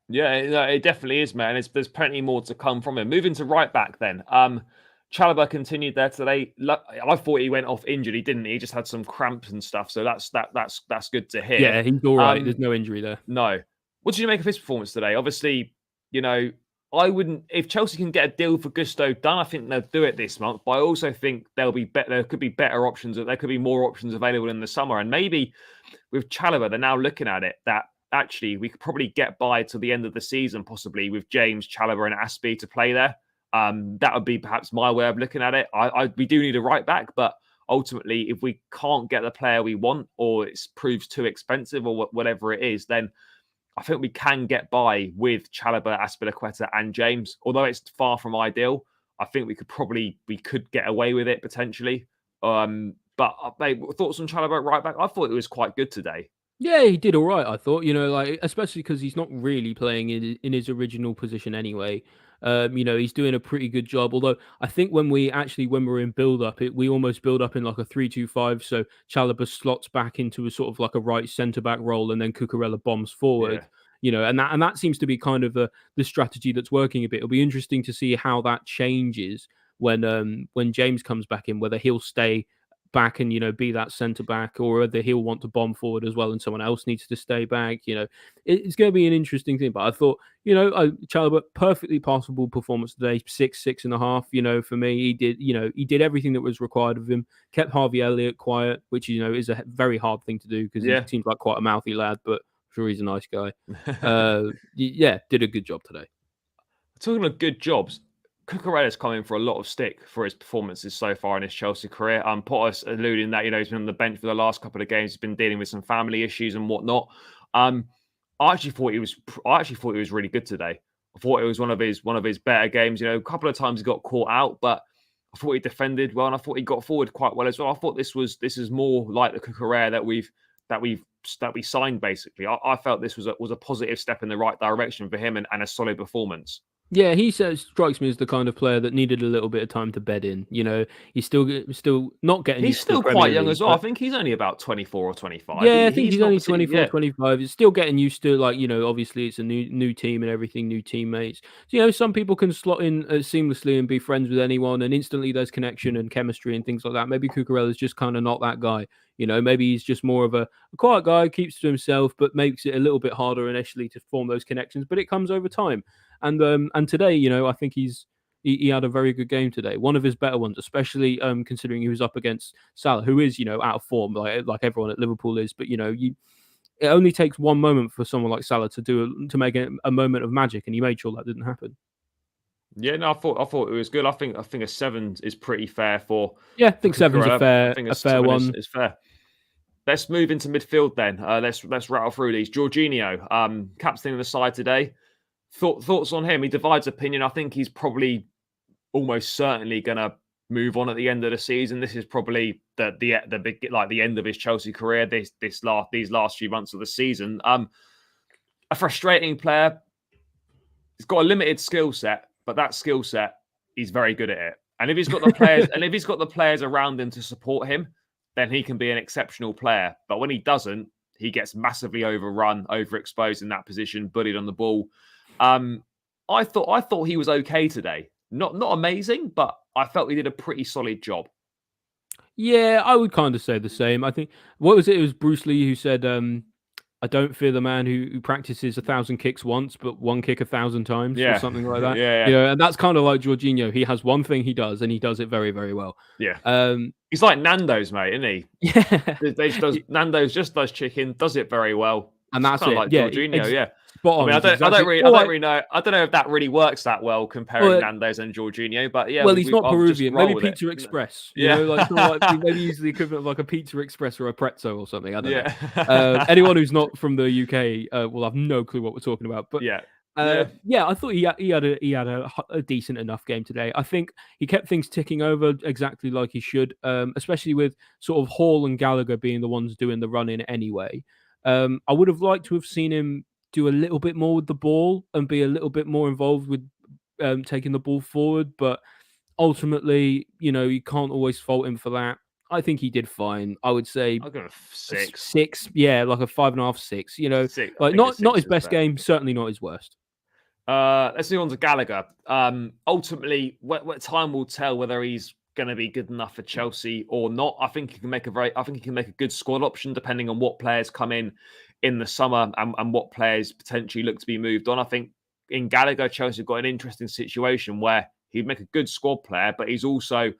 Yeah, it definitely is, man. There's plenty more to come from him. Moving to right back then. Chalobah continued there today. I thought he went off injured. He didn't. He just had some cramps and stuff. So that's good to hear. Yeah, he's all right. There's no injury there. No. What did you make of his performance today? Obviously, I wouldn't. If Chelsea can get a deal for Gusto done, I think they'll do it this month. But I also think there could be better options. There could be more options available in the summer. And maybe with Chalobah, they're now looking at it that actually we could probably get by to the end of the season, possibly with James, Chalobah, and Aspie to play there. That would be perhaps my way of looking at it. We do need a right back, but ultimately, if we can't get the player we want, or it proves too expensive, or whatever it is, then I think we can get by with Chalobah, Azpilicueta, and James. Although it's far from ideal, I think we could get away with it potentially. But mate, thoughts on Chalobah right back? I thought it was quite good today. Yeah, he did all right, I thought. Like especially because he's not really playing in his original position anyway. He's doing a pretty good job. Although I think when we're in build up, we almost build up in like a 3-2-5. So Chalobah slots back into a sort of like a right centre back role, and then Cucurella bombs forward. Yeah. And that seems to be kind of the strategy that's working a bit. It'll be interesting to see how that changes when James comes back in, whether he'll stay back and be that centre back, or whether he'll want to bomb forward as well and someone else needs to stay back. It's going to be an interesting thing. But I thought Chalobah, perfectly passable performance today, 6.5. For me, he did everything that was required of him, kept Harvey Elliott quiet, which is a very hard thing to do because he seems like quite a mouthy lad, but I'm sure he's a nice guy. Did a good job today. Talking of good jobs, Cucurella's coming for a lot of stick for his performances so far in his Chelsea career. Potter's alluding that he's been on the bench for the last couple of games. He's been dealing with some family issues and whatnot. I actually thought he was really good today. I thought it was one of his better games. A couple of times he got caught out, but I thought he defended well, and I thought he got forward quite well as well. I thought this is more like the Cucurella that we signed. Basically, I felt this was a positive step in the right direction for him and a solid performance. Yeah, he strikes me as the kind of player that needed a little bit of time to bed in. He's still not getting. He's still quite young as well. I think he's only about 24 or 25. Yeah, I think he's only 24, 25. He's still getting used to, obviously it's a new team and everything, new teammates. So, some people can slot in seamlessly and be friends with anyone, and instantly there's connection and chemistry and things like that. Maybe Cucurella's just kind of not that guy. Maybe he's just more of a quiet guy, keeps to himself, but makes it a little bit harder initially to form those connections. But it comes over time. And today, I think he had a very good game today. One of his better ones, especially considering he was up against Salah, who is out of form, like everyone at Liverpool is. But it only takes one moment for someone like Salah to make a moment of magic, and he made sure that didn't happen. Yeah, no, I thought it was good. I think a 7 is pretty fair for. Yeah, I think 7's a fair one. It's fair. Let's move into midfield then. Let's rattle through these. Jorginho, captaining the side today. Thoughts on him? He divides opinion. I think he's probably almost certainly going to move on at the end of the season. This is probably the big, like the end of his Chelsea career. These last few months of the season. A frustrating player. He's got a limited skill set, but that skill set, he's very good at it. And if he's got the players, around him to support him, then he can be an exceptional player. But when he doesn't, he gets massively overrun, overexposed in that position, bullied on the ball. I thought he was okay today. Not amazing, but I felt he did a pretty solid job. Yeah, I would kind of say the same. I think what was it? It was Bruce Lee who said, "I don't fear the man who practices 1,000 kicks once, but one kick 1,000 times," or something like that. Yeah. And that's kind of like Jorginho. He has one thing he does, and he does it very, very well. Yeah. He's like Nando's, mate, isn't he? Yeah. Nando's just does chicken, does it very well. And that's it. Like Jorginho, yeah. Spot on. I don't really know. I don't know if that really works that well comparing Nando's and Jorginho, but yeah. Well, he's not Peruvian. Maybe Pizza Express. Yeah. Maybe he's the equivalent of like a Pizza Express or a Prezzo or something. I don't know. Anyone who's not from the UK will have no clue what we're talking about. But I thought he had a decent enough game today. I think he kept things ticking over exactly like he should, especially with sort of Hall and Gallagher being the ones doing the run-in anyway. I would have liked to have seen him do a little bit more with the ball and be a little bit more involved with taking the ball forward. But ultimately, you can't always fault him for that. I think he did fine. I would say I'll go 6. 6, yeah, like a 5.5, 6. 6, like not his best game, certainly not his worst. Let's move on to Gallagher. Ultimately, what time will tell whether he's going to be good enough for Chelsea or not. I think he can make a good squad option depending on what players come in the summer and what players potentially look to be moved on. I think in Gallagher, Chelsea have got an interesting situation where he'd make a good squad player, but he's also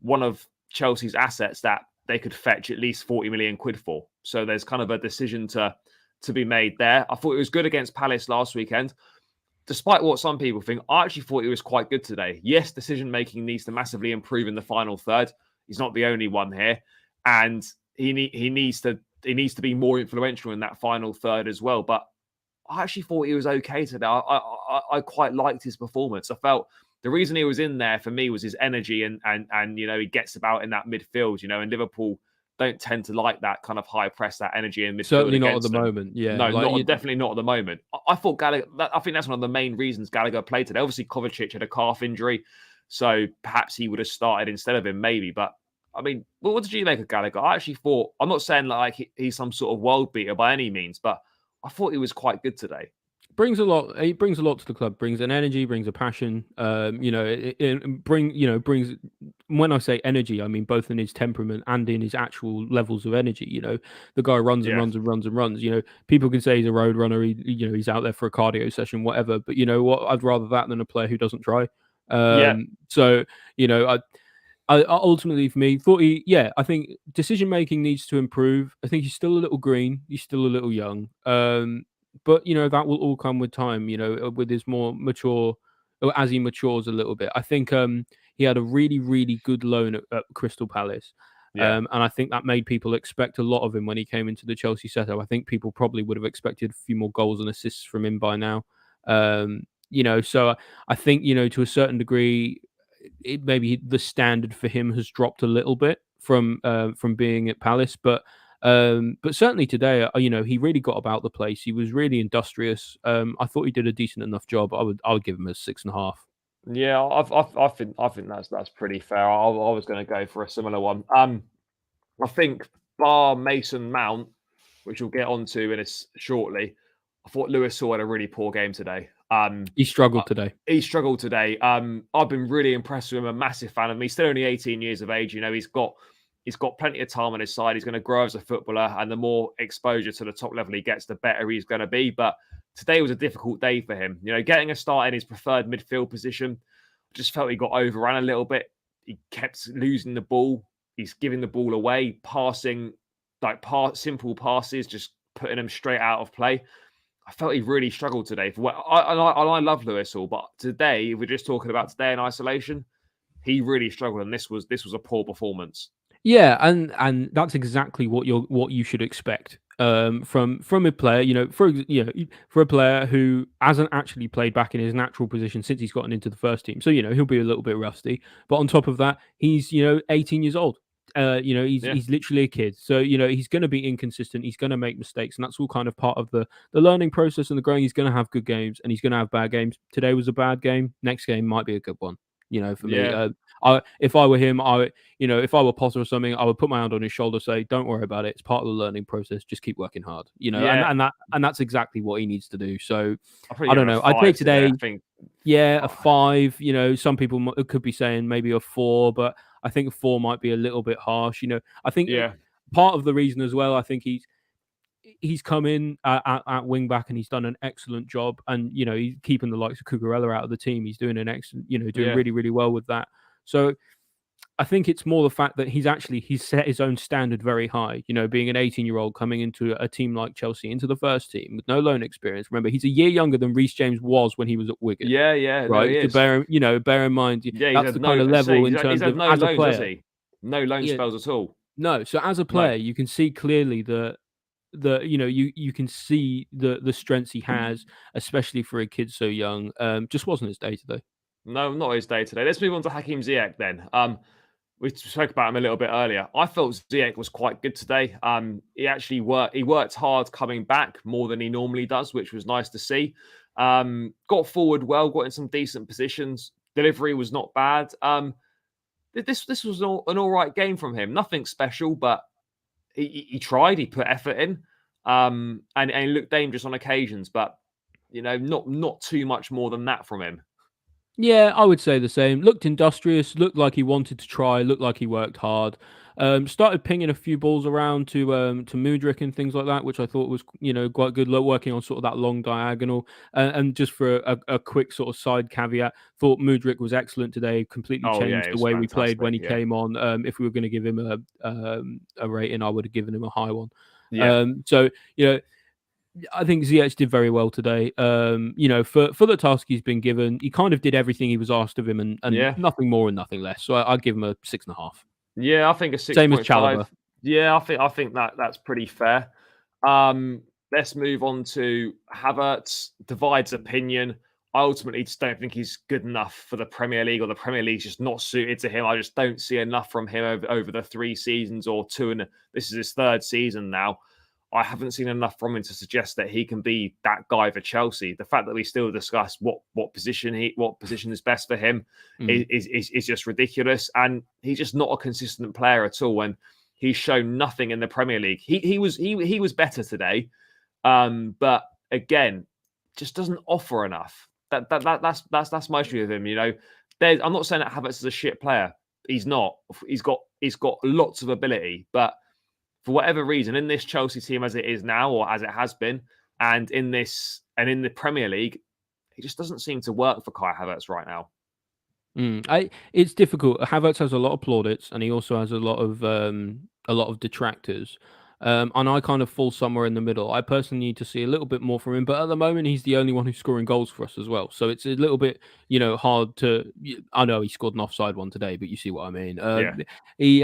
one of Chelsea's assets that they could fetch at least 40 million quid for. So there's kind of a decision to be made there. I thought it was good against Palace last weekend. Despite what some people think, I actually thought he was quite good today. Yes, decision-making needs to massively improve in the final third. He's not the only one here, and he needs to be more influential in that final third as well. But I actually thought he was okay today. I quite liked his performance. I felt the reason he was in there for me was his energy and he gets about in that midfield. And Liverpool don't tend to like that kind of high press, that energy in midfield. Certainly not at the them. moment. Yeah, no, definitely not at the moment. I thought Gallagher. I think that's one of the main reasons Gallagher played today. Obviously, Kovacic had a calf injury, so perhaps he would have started instead of him, maybe. But I mean, what did you make of Gallagher? I actually thought, I'm not saying like he's some sort of world beater by any means, but I thought he was quite good today. Brings a lot. He brings a lot to the club. Brings an energy. Brings a passion. Brings. When I say energy, I mean both in his temperament and in his actual levels of energy. The guy runs and runs and runs and runs. People can say he's a road runner. He's out there for a cardio session, whatever. But you know what? I'd rather that than a player who doesn't try. So I ultimately, for me, thought I think decision making needs to improve. I think he's still a little green. He's still a little young. But that will all come with time. With his more mature, or as he matures a little bit. I think he had a really, really good loan at Crystal Palace. And I think that made people expect a lot of him when he came into the Chelsea setup. I think people probably would have expected a few more goals and assists from him by now. So I think to a certain degree, maybe the standard for him has dropped a little bit from being at Palace, but certainly today, he really got about the place. He was really industrious. I thought he did a decent enough job. I would give him a 6.5. Yeah, I think that's pretty fair. I was going to go for a similar one. I think bar Mason Mount, which we'll get onto in shortly. I thought Lewis Hall had a really poor game today. He struggled today. I've been really impressed with him. I'm a massive fan of him. He's still only 18 years of age. He's got plenty of time on his side. He's going to grow as a footballer, and the more exposure to the top level he gets, the better he's going to be. But today was a difficult day for him. Getting a start in his preferred midfield position, I just felt he got overrun a little bit. He kept losing the ball. He's giving the ball away, passing simple passes, just putting them straight out of play. I felt he really struggled today. I love Lewis Hall, but today, if we're just talking about today in isolation, he really struggled, and this was a poor performance. Yeah, and that's exactly what you should expect from a player. For a player who hasn't actually played back in his natural position since he's gotten into the first team. So he'll be a little bit rusty. But on top of that, he's 18 years old. He's literally a kid. So he's going to be inconsistent. He's going to make mistakes, and that's all kind of part of the learning process and the growing. He's going to have good games, and he's going to have bad games. Today was a bad game. Next game might be a good one. For me, if I were him, if I were Potter or something, I would put my hand on his shoulder, say, "Don't worry about it. It's part of the learning process. Just keep working hard." And that's exactly what he needs to do. So I don't know. I'd say today, a 5. Some people could be saying maybe a 4, but I think a 4 might be a little bit harsh. I think part of the reason as well, I think he's come in at wing back and he's done an excellent job, and he's keeping the likes of Cucurella out of the team. He's doing an excellent, doing really, really well with that. So I think it's more the fact that he's set his own standard very high. Being an 18-year-old coming into a team like Chelsea, into the first team with no loan experience. Remember, he's a year younger than Reece James was when he was at Wigan. Yeah, right. No, bear in mind, that's the kind of level in terms of as a player. No loan spells at all. No, so as a player, you can see clearly that you can see the strengths he has, especially for a kid so young. Just wasn't his day today. No, not his day today. Let's move on to Hakim Ziyech then. We spoke about him a little bit earlier. I felt Ziyech was quite good today. He actually worked hard coming back more than he normally does, which was nice to see. Got forward well, got in some decent positions. Delivery was not bad. This was an all right game from him. Nothing special, but he tried. He put effort in, and he looked dangerous on occasions. But not too much more than that from him. Yeah, I would say the same. Looked industrious, looked like he wanted to try, looked like he worked hard. Started pinging a few balls around to Mudryk and things like that, which I thought was quite good. Working on sort of that long diagonal. And just for a quick sort of side caveat, thought Mudryk was excellent today. Completely changed the way we played when he came on. If we were going to give him a rating, I would have given him a high one. I think Ziyech did very well today. For the task he's been given, he kind of did everything he was asked of him, and nothing more and nothing less. So I'd give him a 6.5. Yeah, I think a Same as 6.5. Chalobah. Yeah, I think that's pretty fair. Let's move on to Havertz. Divides opinion. I ultimately just don't think he's good enough for the Premier League, or the Premier League's just not suited to him. I just don't see enough from him over the 3 seasons or two, and this is his 3rd season now. I haven't seen enough from him to suggest that he can be that guy for Chelsea. The fact that we still discuss what position is best for him is just ridiculous, and he's just not a consistent player at all. And he's shown nothing in the Premier League. He was better today, but again, just doesn't offer enough. That's my issue with him. You know, I'm not saying that Havertz is a shit player. He's not. He's got lots of ability, but for whatever reason, in this Chelsea team as it is now, or as it has been, and in the Premier League, it just doesn't seem to work for Kai Havertz right now. It's difficult. Havertz has a lot of plaudits, and he also has a lot of detractors. And I kind of fall somewhere in the middle. I personally need to see a little bit more from him, but at the moment he's the only one who's scoring goals for us as well. So it's a little bit, hard to. I know he scored an offside one today, but you see what I mean. He's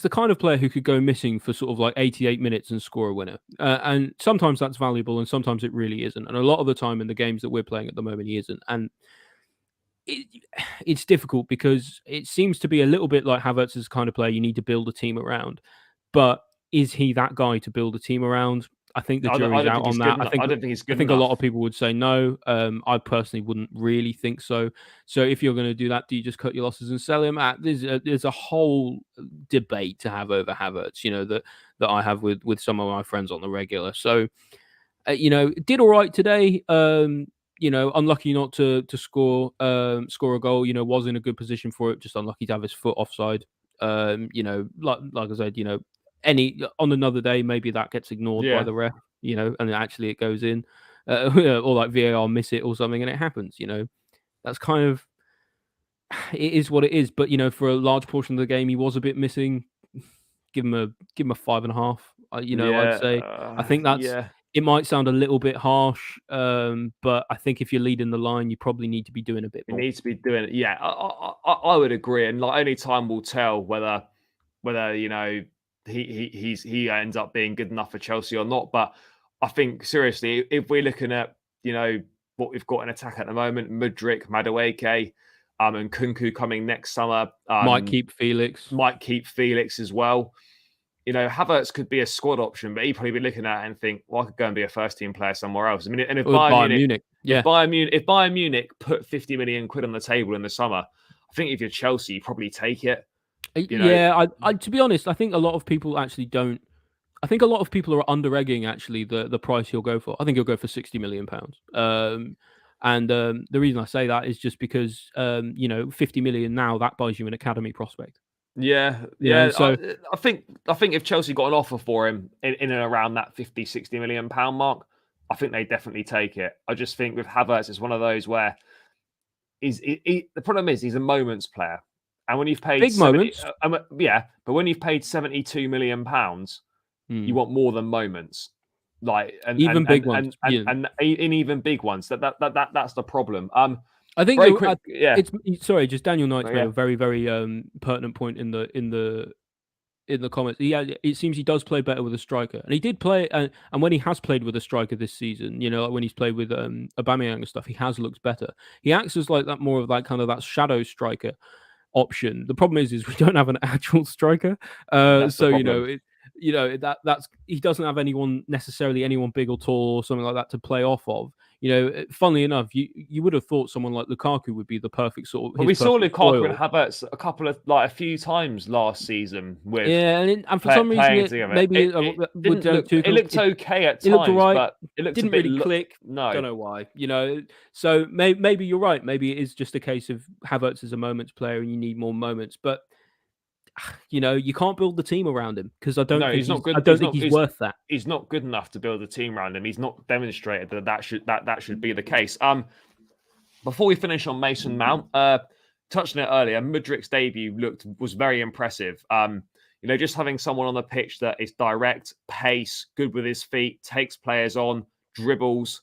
the kind of player who could go missing for sort of like 88 minutes and score a winner. And sometimes that's valuable, and sometimes it really isn't. And a lot of the time in the games that we're playing at the moment, he isn't. And it's difficult because it seems to be a little bit like Havertz's kind of player you need to build a team around. But is he that guy to build a team around? I think the jury's out on that. I don't think he's good I think enough. A lot of people would say no. I personally wouldn't really think so. So if you're going to do that, do you just cut your losses and sell him? There's a whole debate to have over Havertz, that I have with some of my friends on the regular. So, did all right today. Unlucky not to score a goal. Was in a good position for it. Just unlucky to have his foot offside. Like I said, on another day, maybe that gets ignored by the ref, and actually it goes in, or like VAR miss it or something, and it happens. That's kind of, it is what it is. But for a large portion of the game, he was a bit missing. Give him a 5.5. I'd say. I think that's. It might sound a little bit harsh, but I think if you're leading the line, you probably need to be doing a bit more. You need to be doing it. Yeah, I would agree, and like only time will tell whether he ends up being good enough for Chelsea or not. But I think seriously, if we're looking at what we've got in attack at the moment, Mudryk, Madueke, and Kunku coming next summer, might keep Felix as well. Havertz could be a squad option, but he'd probably be looking at it and think, well, I could go and be a first team player somewhere else. I mean, and if Bayern Munich, if Bayern Munich put 50 million quid on the table in the summer, I think if you're Chelsea, you probably take it. I to be honest, I think a lot of people actually don't. I think a lot of people are under-egging actually the price he'll go for. I think he'll go for £60 million. And the reason I say that is just because 50 million now, that buys you an academy prospect. Yeah. So I think if Chelsea got an offer for him in and around that 50-60 million pound mark, I think they definitely take it. I just think with Havertz, it's one of those where the problem is he's a moments player, and when you've paid big moments, but when you've paid 72 million pounds, you want more than moments, like even big ones, and even big ones. That's the problem. I think very quick, sorry, just Daniel Knight's made a very, very pertinent point in the comments. It seems he does play better with a striker, and he did play. And when he has played with a striker this season, like when he's played with Aubameyang and stuff, he has looked better. He acts as like that, more of like kind of that shadow striker option. The problem is we don't have an actual striker, that's he doesn't have anyone big or tall or something like that to play off of. Funnily enough, you would have thought someone like Lukaku would be the perfect sort of. But we saw Lukaku and Havertz a few times last season with and for some reason maybe it looked okay at times. It looked alright, but it looked didn't really click. No, don't know why. So maybe you're right. Maybe it is just a case of Havertz is a moments player and you need more moments, but. You can't build the team around him because I don't think he's not good. I don't think he's worth that. He's not good enough to build a team around him. He's not demonstrated that should be the case. Before we finish on Mason Mount, touched on it earlier, Mudryk's debut was very impressive. Just having someone on the pitch that is direct, pace, good with his feet, takes players on, dribbles.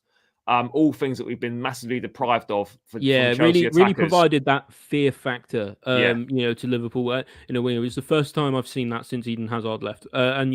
All things that we've been massively deprived of from Yeah, Chelsea really attackers. provided that fear factor, Yeah, to Liverpool in a way. It was the first time I've seen that since Eden Hazard left. And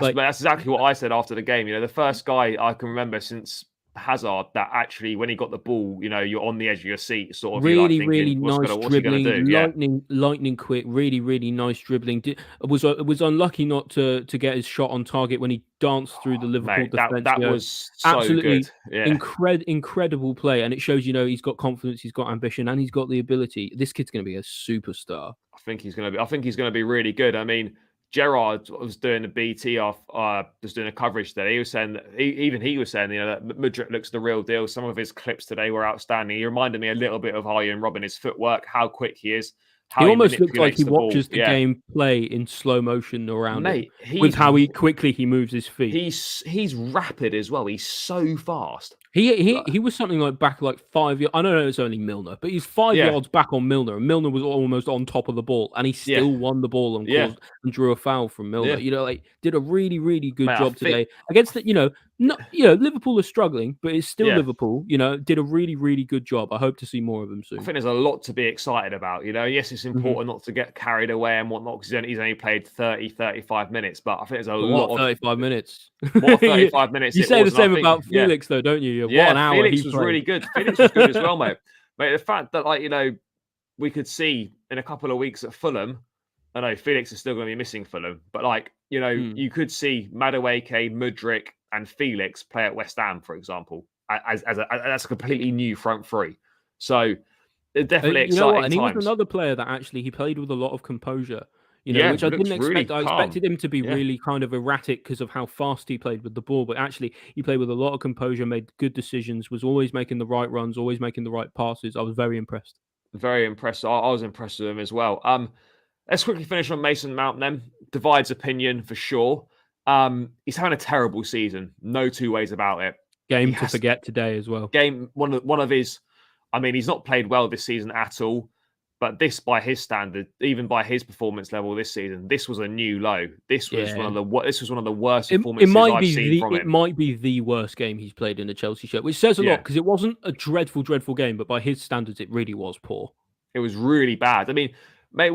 like that's exactly what I said after the game. The first guy I can remember since Hazard that actually, when he got the ball, you're on the edge of your seat, sort of, you're like really, thinking, really nice what's he gonna dribbling, do? Yeah, lightning quick, really, really nice dribbling. Was unlucky not to get his shot on target when he danced through the Liverpool mate, defense. that was so good. Absolutely Yeah. incredible play, and it shows he's got confidence, he's got ambition, and he's got the ability. This kid's going to be a superstar. I think he's gonna be really good. I mean, Gerard was doing the BT off, was doing a coverage today. He was saying that he was saying, that Mudryk looks the real deal. Some of his clips today were outstanding. He reminded me a little bit of Arjen Robben, his footwork, how quick he is, He how he almost looks like manipulates he the ball. watches the Yeah, game play in slow motion around him, mate, with how quickly he moves his feet. he's rapid as well. He's so fast. He was something like back like 5 yards. I don't know it's only Milner, but he's 5 Yeah, yards back on Milner, and Milner was almost on top of the ball, and he yeah, still won the ball and yeah, drew a foul from Milner. yeah. Like did a really, really good Mate, job today against the. Liverpool are struggling, but it's still yeah. Liverpool. Did a really, really good job. I hope to see more of them soon. I think there's a lot to be excited about. Yes, it's important not to get carried away and whatnot, because he's only played 30, 35 minutes. But I think there's a lot of 35 minutes. More 35 minutes. You say the same about Felix, though, don't you? Yeah, what an hour Felix he was played. really good. Felix was good as well, mate. Mate, the fact that we could see in a couple of weeks at Fulham. I know Felix is still going to be missing Fulham, but you could see Madueke, Mudryk, and Felix play at West Ham, for example, as a completely new front three. So it's definitely exciting and times. he was another player that actually he played with a lot of composure. Which I didn't expect. Really I calm. expected him to be really kind of erratic because of how fast he played with the ball, but actually he played with a lot of composure, made good decisions, was always making the right runs, always making the right passes. I was very impressed. Very impressed. I was impressed with him as well. Let's quickly finish on Mason Mount then. Divides opinion for sure. He's having a terrible season. No two ways about it. Game to forget today as well. One of his. I mean, he's not played well this season at all. But this, by his standard, even by his performance level this season, this was a new low. This was one of the worst performances I've seen from him. It might be the worst game he's played in a Chelsea shirt, which says a lot because it wasn't a dreadful game, but by his standards, it really was poor. It was really bad. I mean, mate,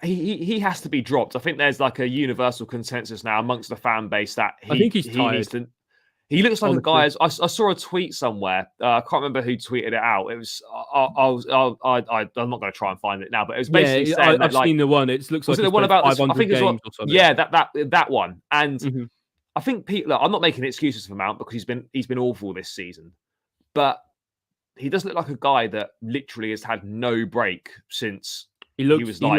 he has to be dropped. I think there's like a universal consensus now amongst the fan base that I think he's tired. He looks like a guy. I saw a tweet somewhere. I can't remember who tweeted it out. It was. I'm not going to try and find it now, but it was basically saying I've seen the one. It looks like the one about 500 games or something. Yeah, that one. And I think people. I'm not making excuses for Mount because he's been awful this season, but he does look like a guy that literally has had no break since he was at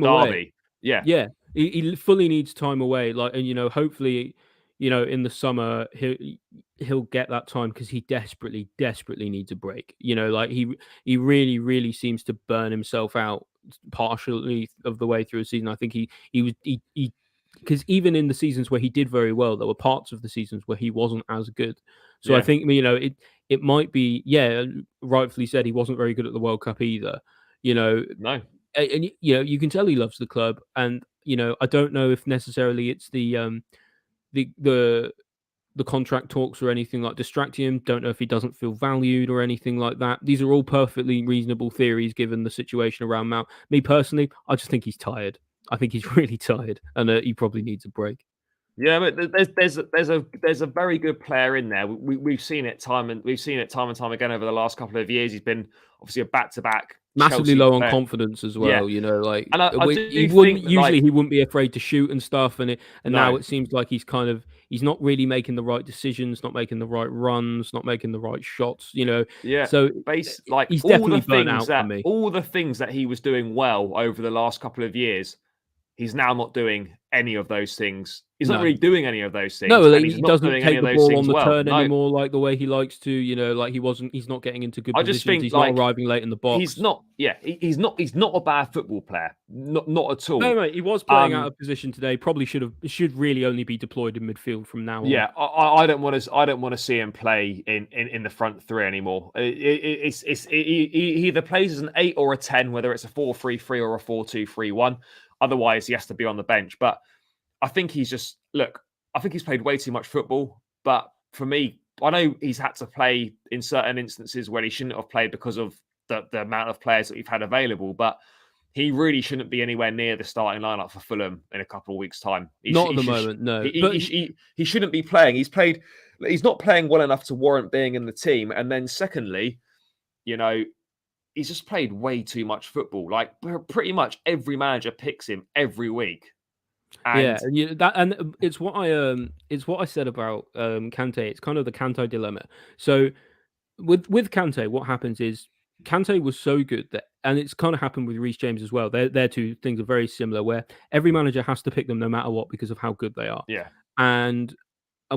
Derby. Yeah. He fully needs time away. Hopefully, in the summer he'll get that time because he desperately needs a break. He really, really seems to burn himself out partially of the way through the season. I think he because even in the seasons where he did very well, there were parts of the seasons where he wasn't as good. So I think it might be rightfully said he wasn't very good at the World Cup either. No, and you can tell he loves the club, and I don't know if necessarily it's the contract talks or anything like distracting him. Don't know if he doesn't feel valued or anything like that. These are all perfectly reasonable theories given the situation around Mount. Me personally, I just think he's tired. I think he's really tired, and he probably needs a break. Yeah, but there's a very good player in there. We've seen it time and time again over the last couple of years. He's been obviously a back-to-back. Massively Chelsea low player. on confidence as well, And he wouldn't be afraid to shoot and stuff, and now it seems like he's not really making the right decisions, not making the right runs, not making the right shots, So he's definitely burnt out for me. All the things that he was doing well over the last couple of years, he's now not doing any of those things. He's not really doing any of those things. No, he doesn't take the ball on the turn anymore like the way he likes to. He's not getting into good positions. He's not arriving late in the box. He's not a bad football player. Not at all. No, mate, he was playing out of position today. Probably should really only be deployed in midfield from now on. Yeah, I don't want to see him play in the front three anymore. He either plays as an 8 or a 10, whether it's a 4-3-3 or a 4-2-3-1. Otherwise, he has to be on the bench. But I think I think he's played way too much football. But for me, I know he's had to play in certain instances where he shouldn't have played because of the amount of players that we've had available, but he really shouldn't be anywhere near the starting lineup for Fulham in a couple of weeks' time. Not at the moment, no. But He shouldn't be playing. He's not playing well enough to warrant being in the team. And then secondly, he's just played way too much football. Like pretty much every manager picks him every week. And it's what I said about Kante. It's kind of the Kante dilemma. So with Kante, what happens is Kante was so good that, and it's kind of happened with Reece James as well. Their two things are very similar, where every manager has to pick them no matter what because of how good they are. Yeah, and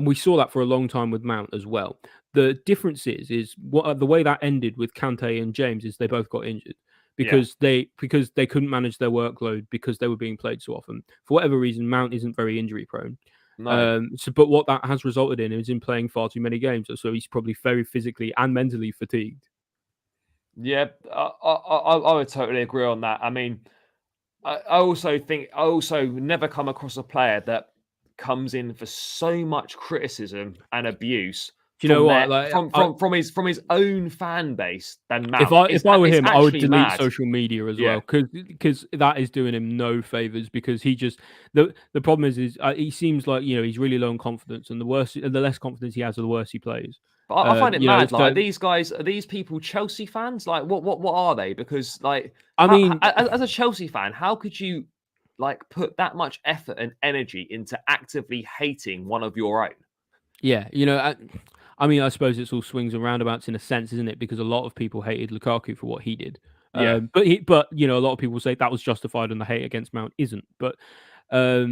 we saw that for a long time with Mount as well. The difference is what the way that ended with Kante and James is they both got injured because they couldn't manage their workload because they were being played so often. For whatever reason, Mount isn't very injury prone. no. But what that has resulted in is playing far too many games. So he's probably very physically and mentally fatigued. Yeah, I would totally agree on that. I mean, I also never come across a player that comes in for so much criticism and abuse. Do you know what? Like, from his own fan base than Mount. If I were him, I would delete social media as well Yeah. because that is doing him no favors. Because he just the problem is he seems like he's really low on confidence, and the less confidence he has, the worse he plays. But I find it mad. Like these guys, are these people Chelsea fans? Like what are they? Because as a Chelsea fan, how could you like put that much effort and energy into actively hating one of your own? Yeah, I suppose it's all swings and roundabouts in a sense, isn't it? Because a lot of people hated Lukaku for what he did. Yeah. But a lot of people say that was justified and the hate against Mount isn't. But for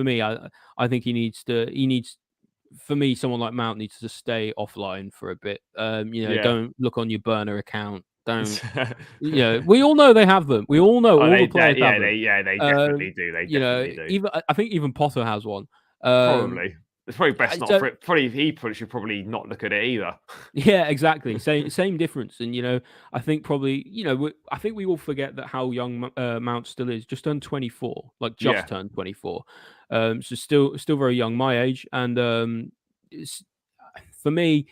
me, I think he needs for me, someone like Mount needs to stay offline for a bit. Don't look on your burner account. Don't we all know they have them. We all know all the players have them. They definitely do. They definitely do. I think even Potter has one. Probably. It's probably best not for it. He should probably not look at it either. Yeah, exactly. Same difference. And I think probably I think we all forget that how young Mount still is. Just turned 24, turned 24. So still very young, my age. And for me,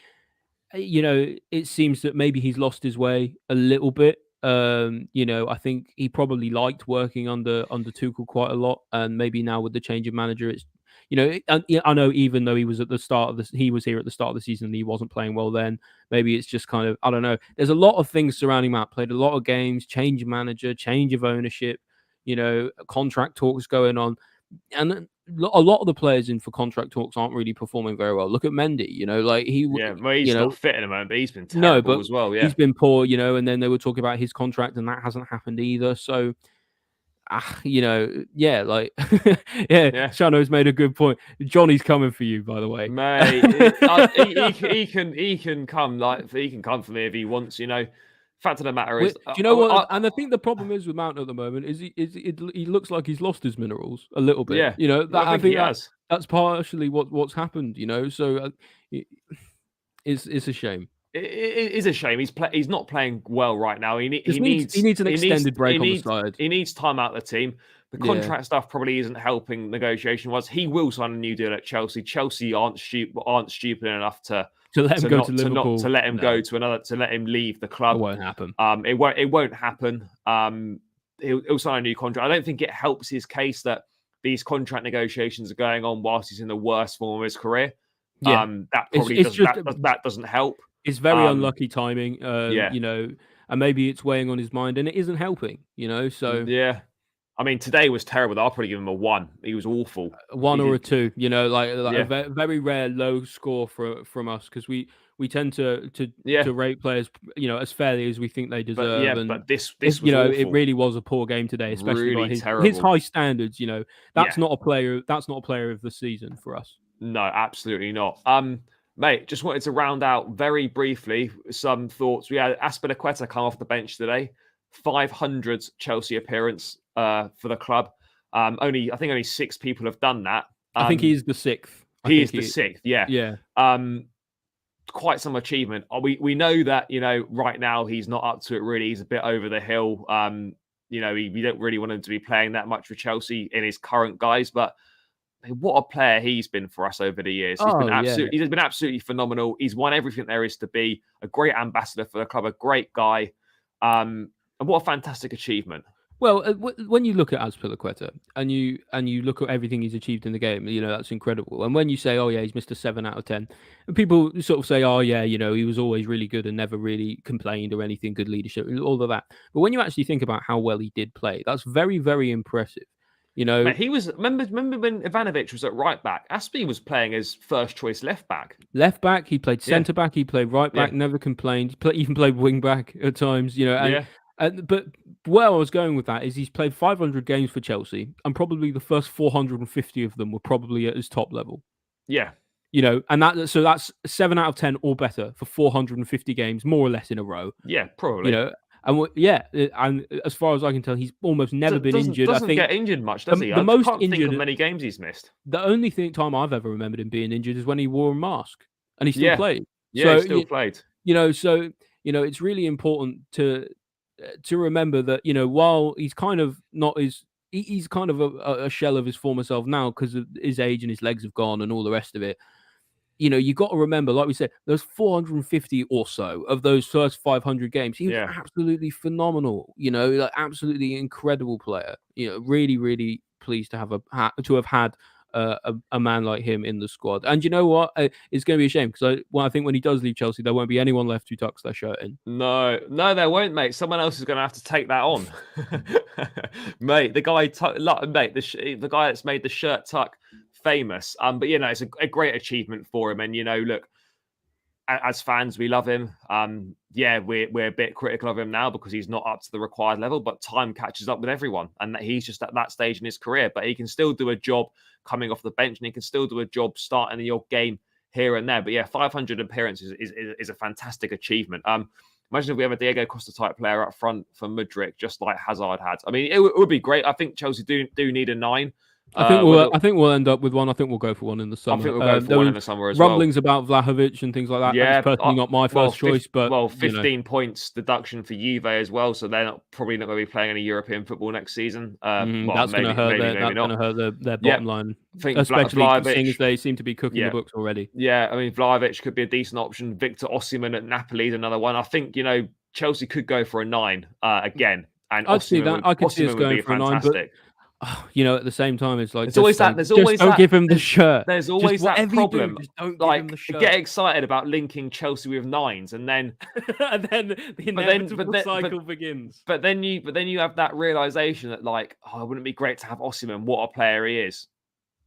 it seems that maybe he's lost his way a little bit. I think he probably liked working under Tuchel quite a lot, and maybe now with the change of manager, it's I know even though he was here at the start of the season and he wasn't playing well then, maybe it's just kind of, I don't know. There's a lot of things surrounding Matt. Played a lot of games, change of manager, change of ownership, contract talks going on. And a lot of the players in for contract talks aren't really performing very well. Look at Mendy, he's not fit at the moment, but he's been terrible as well. Yeah, he's been poor, and then they were talking about his contract, and that hasn't happened either. So, Shano's made a good point. Johnny's coming for you, by the way, mate. He can come for me if he wants. Fact of the matter is, do you know what? And I think the problem is with Mount at the moment is he looks like he's lost his minerals a little bit. Yeah, I think that's partially what's happened. So it's a shame. It is a shame. He's not playing well right now. He needs an extended break on the side. He needs time out of the team. The contract stuff probably isn't helping negotiation-wise. He will sign a new deal at Chelsea. Chelsea aren't stupid enough to let him go to Liverpool. To let him go to another, to let him leave the club. It won't happen. It won't happen. He'll sign a new contract. I don't think it helps his case that these contract negotiations are going on whilst he's in the worst form of his career. Yeah. That doesn't help. It's very unlucky timing. And maybe it's weighing on his mind, and it isn't helping. So yeah. I mean, today was terrible. I'll probably give him a 1. He was awful. A 1 or a 2. A very rare low score from us because we tend to rate players, as fairly as we think they deserve. But this was awful. It really was a poor game today, especially really by his high standards. That's not a player. That's not a player of the season for us. No, absolutely not. Mate, just wanted to round out very briefly some thoughts. We had Azpilicueta come off the bench today. 500 Chelsea appearance for the club. I think only 6 people have done that. I think he's the 6th. He is the 6th. Yeah. Yeah. Quite some achievement. We know that right now he's not up to it. Really, he's a bit over the hill. We don't really want him to be playing that much for Chelsea in his current guise, but what a player he's been for us over the years. He's been absolutely phenomenal. He's won everything there is to be. A great ambassador for the club, a great guy, and what a fantastic achievement. Well, when you look at Azpilicueta and you look at everything he's achieved in the game, that's incredible. And when you say, "Oh yeah, he's missed a 7 out of 10," and people sort of say, "Oh yeah, he was always really good and never really complained or anything, good leadership, all of that." But when you actually think about how well he did play, that's very, very impressive. Mate, he was. Remember when Ivanovic was at right back? Aspie was playing as first choice left back. Left back, he played centre back, he played right back, never complained. Even played wing back at times. But where I was going with that is he's played 500 games for Chelsea, and probably the first 450 of them were probably at his top level. Yeah. And that's 7 out of 10 or better for 450 games, more or less in a row. Yeah, probably. And as far as I can tell, he's almost never been injured. Doesn't get injured much, does he? I can't think of many games he's missed. The only time I've ever remembered him being injured is when he wore a mask, and he still played. Yeah, he still played. It's really important to remember that while he's kind of not he's kind of a shell of his former self now because of his age and his legs have gone and all the rest of it. You got to remember, like we said, there's 450 or so of those first 500 games. He was absolutely phenomenal. Like absolutely incredible player. Really, really pleased to have had a man like him in the squad. And you know what? It's going to be a shame because I think when he does leave Chelsea, there won't be anyone left who tucks their shirt in. No, there won't, mate. Someone else is going to have to take that on, mate. The guy, the guy that's made the shirt tuck famous. But it's a great achievement for him. And look, as fans, we love him. We're a bit critical of him now because he's not up to the required level. But time catches up with everyone, and he's just at that stage in his career. But he can still do a job coming off the bench, and he can still do a job starting your game here and there. But 500 appearances is a fantastic achievement. Imagine if we have a Diego Costa type player up front for Mudryk, just like Hazard had. I mean, it would be great. I think Chelsea do need a 9. I think we'll end up with one. I think we'll go for one in the summer. I think we'll go for one in the summer as well. Rumblings about Vlahovic and things like that. Yeah, that's personally not my first choice, but 15 points deduction for Juve as well, so they're probably not going to be playing any European football next season. That's going to hurt their bottom line, especially seeing as they seem to be cooking the books already. Yeah, I mean Vlahovic could be a decent option. Victor Osimhen at Napoli is another one. I think Chelsea could go for a 9 again, and I'd see that. I could see us going for a 9, but. At the same time, it's like don't give him the shirt. There's always that problem. Don't give him the shirt. Get excited about linking Chelsea with 9s, and then the inevitable cycle begins. But then you have that realization that it wouldn't be great to have Osimhen. What a player he is.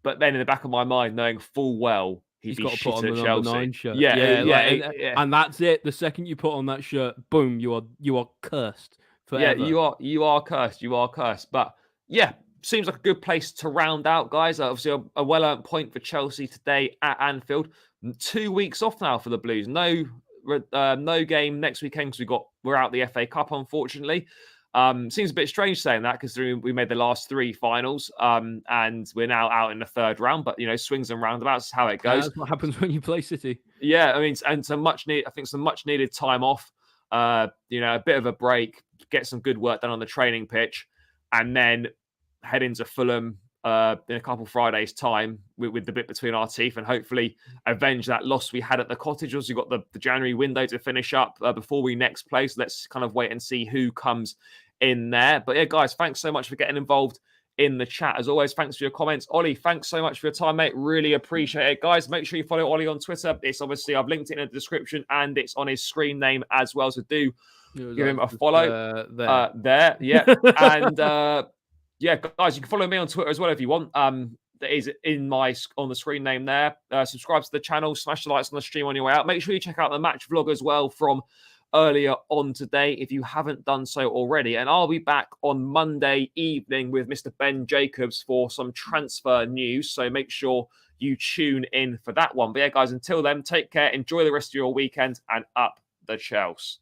But then in the back of my mind, knowing full well he's got to put on the number 9 shirt. And that's it. The second you put on that shirt, boom, you are cursed forever. Yeah, you are cursed. You are cursed. But seems like a good place to round out, guys. Obviously, a well-earned point for Chelsea today at Anfield. 2 weeks off now for the Blues. No game next weekend because we're out the FA Cup, unfortunately. Seems a bit strange saying that because we made the last 3 finals and we're now out in the 3rd round. But swings and roundabouts is how it goes. That's what happens when you play City. Yeah, I mean, and some much needed time off. A bit of a break, get some good work done on the training pitch, and then head into Fulham in a couple of Fridays' time with the bit between our teeth and hopefully avenge that loss we had at the Cottage. Also, we've got the January window to finish up before we next play. So let's kind of wait and see who comes in there. But guys, thanks so much for getting involved in the chat. As always, thanks for your comments. Oli, thanks so much for your time, mate. Really appreciate it. Guys, make sure you follow Oli on Twitter. It's obviously, I've linked it in the description and it's on his screen name as well. So do give him a follow there. Yeah. And guys, you can follow me on Twitter as well if you want. That is on the screen name there. Subscribe to the channel, smash the likes on the stream on your way out. Make sure you check out the match vlog as well from earlier on today if you haven't done so already. And I'll be back on Monday evening with Mr. Ben Jacobs for some transfer news. So make sure you tune in for that one. But guys, until then, take care, enjoy the rest of your weekend, and up the Chelsea.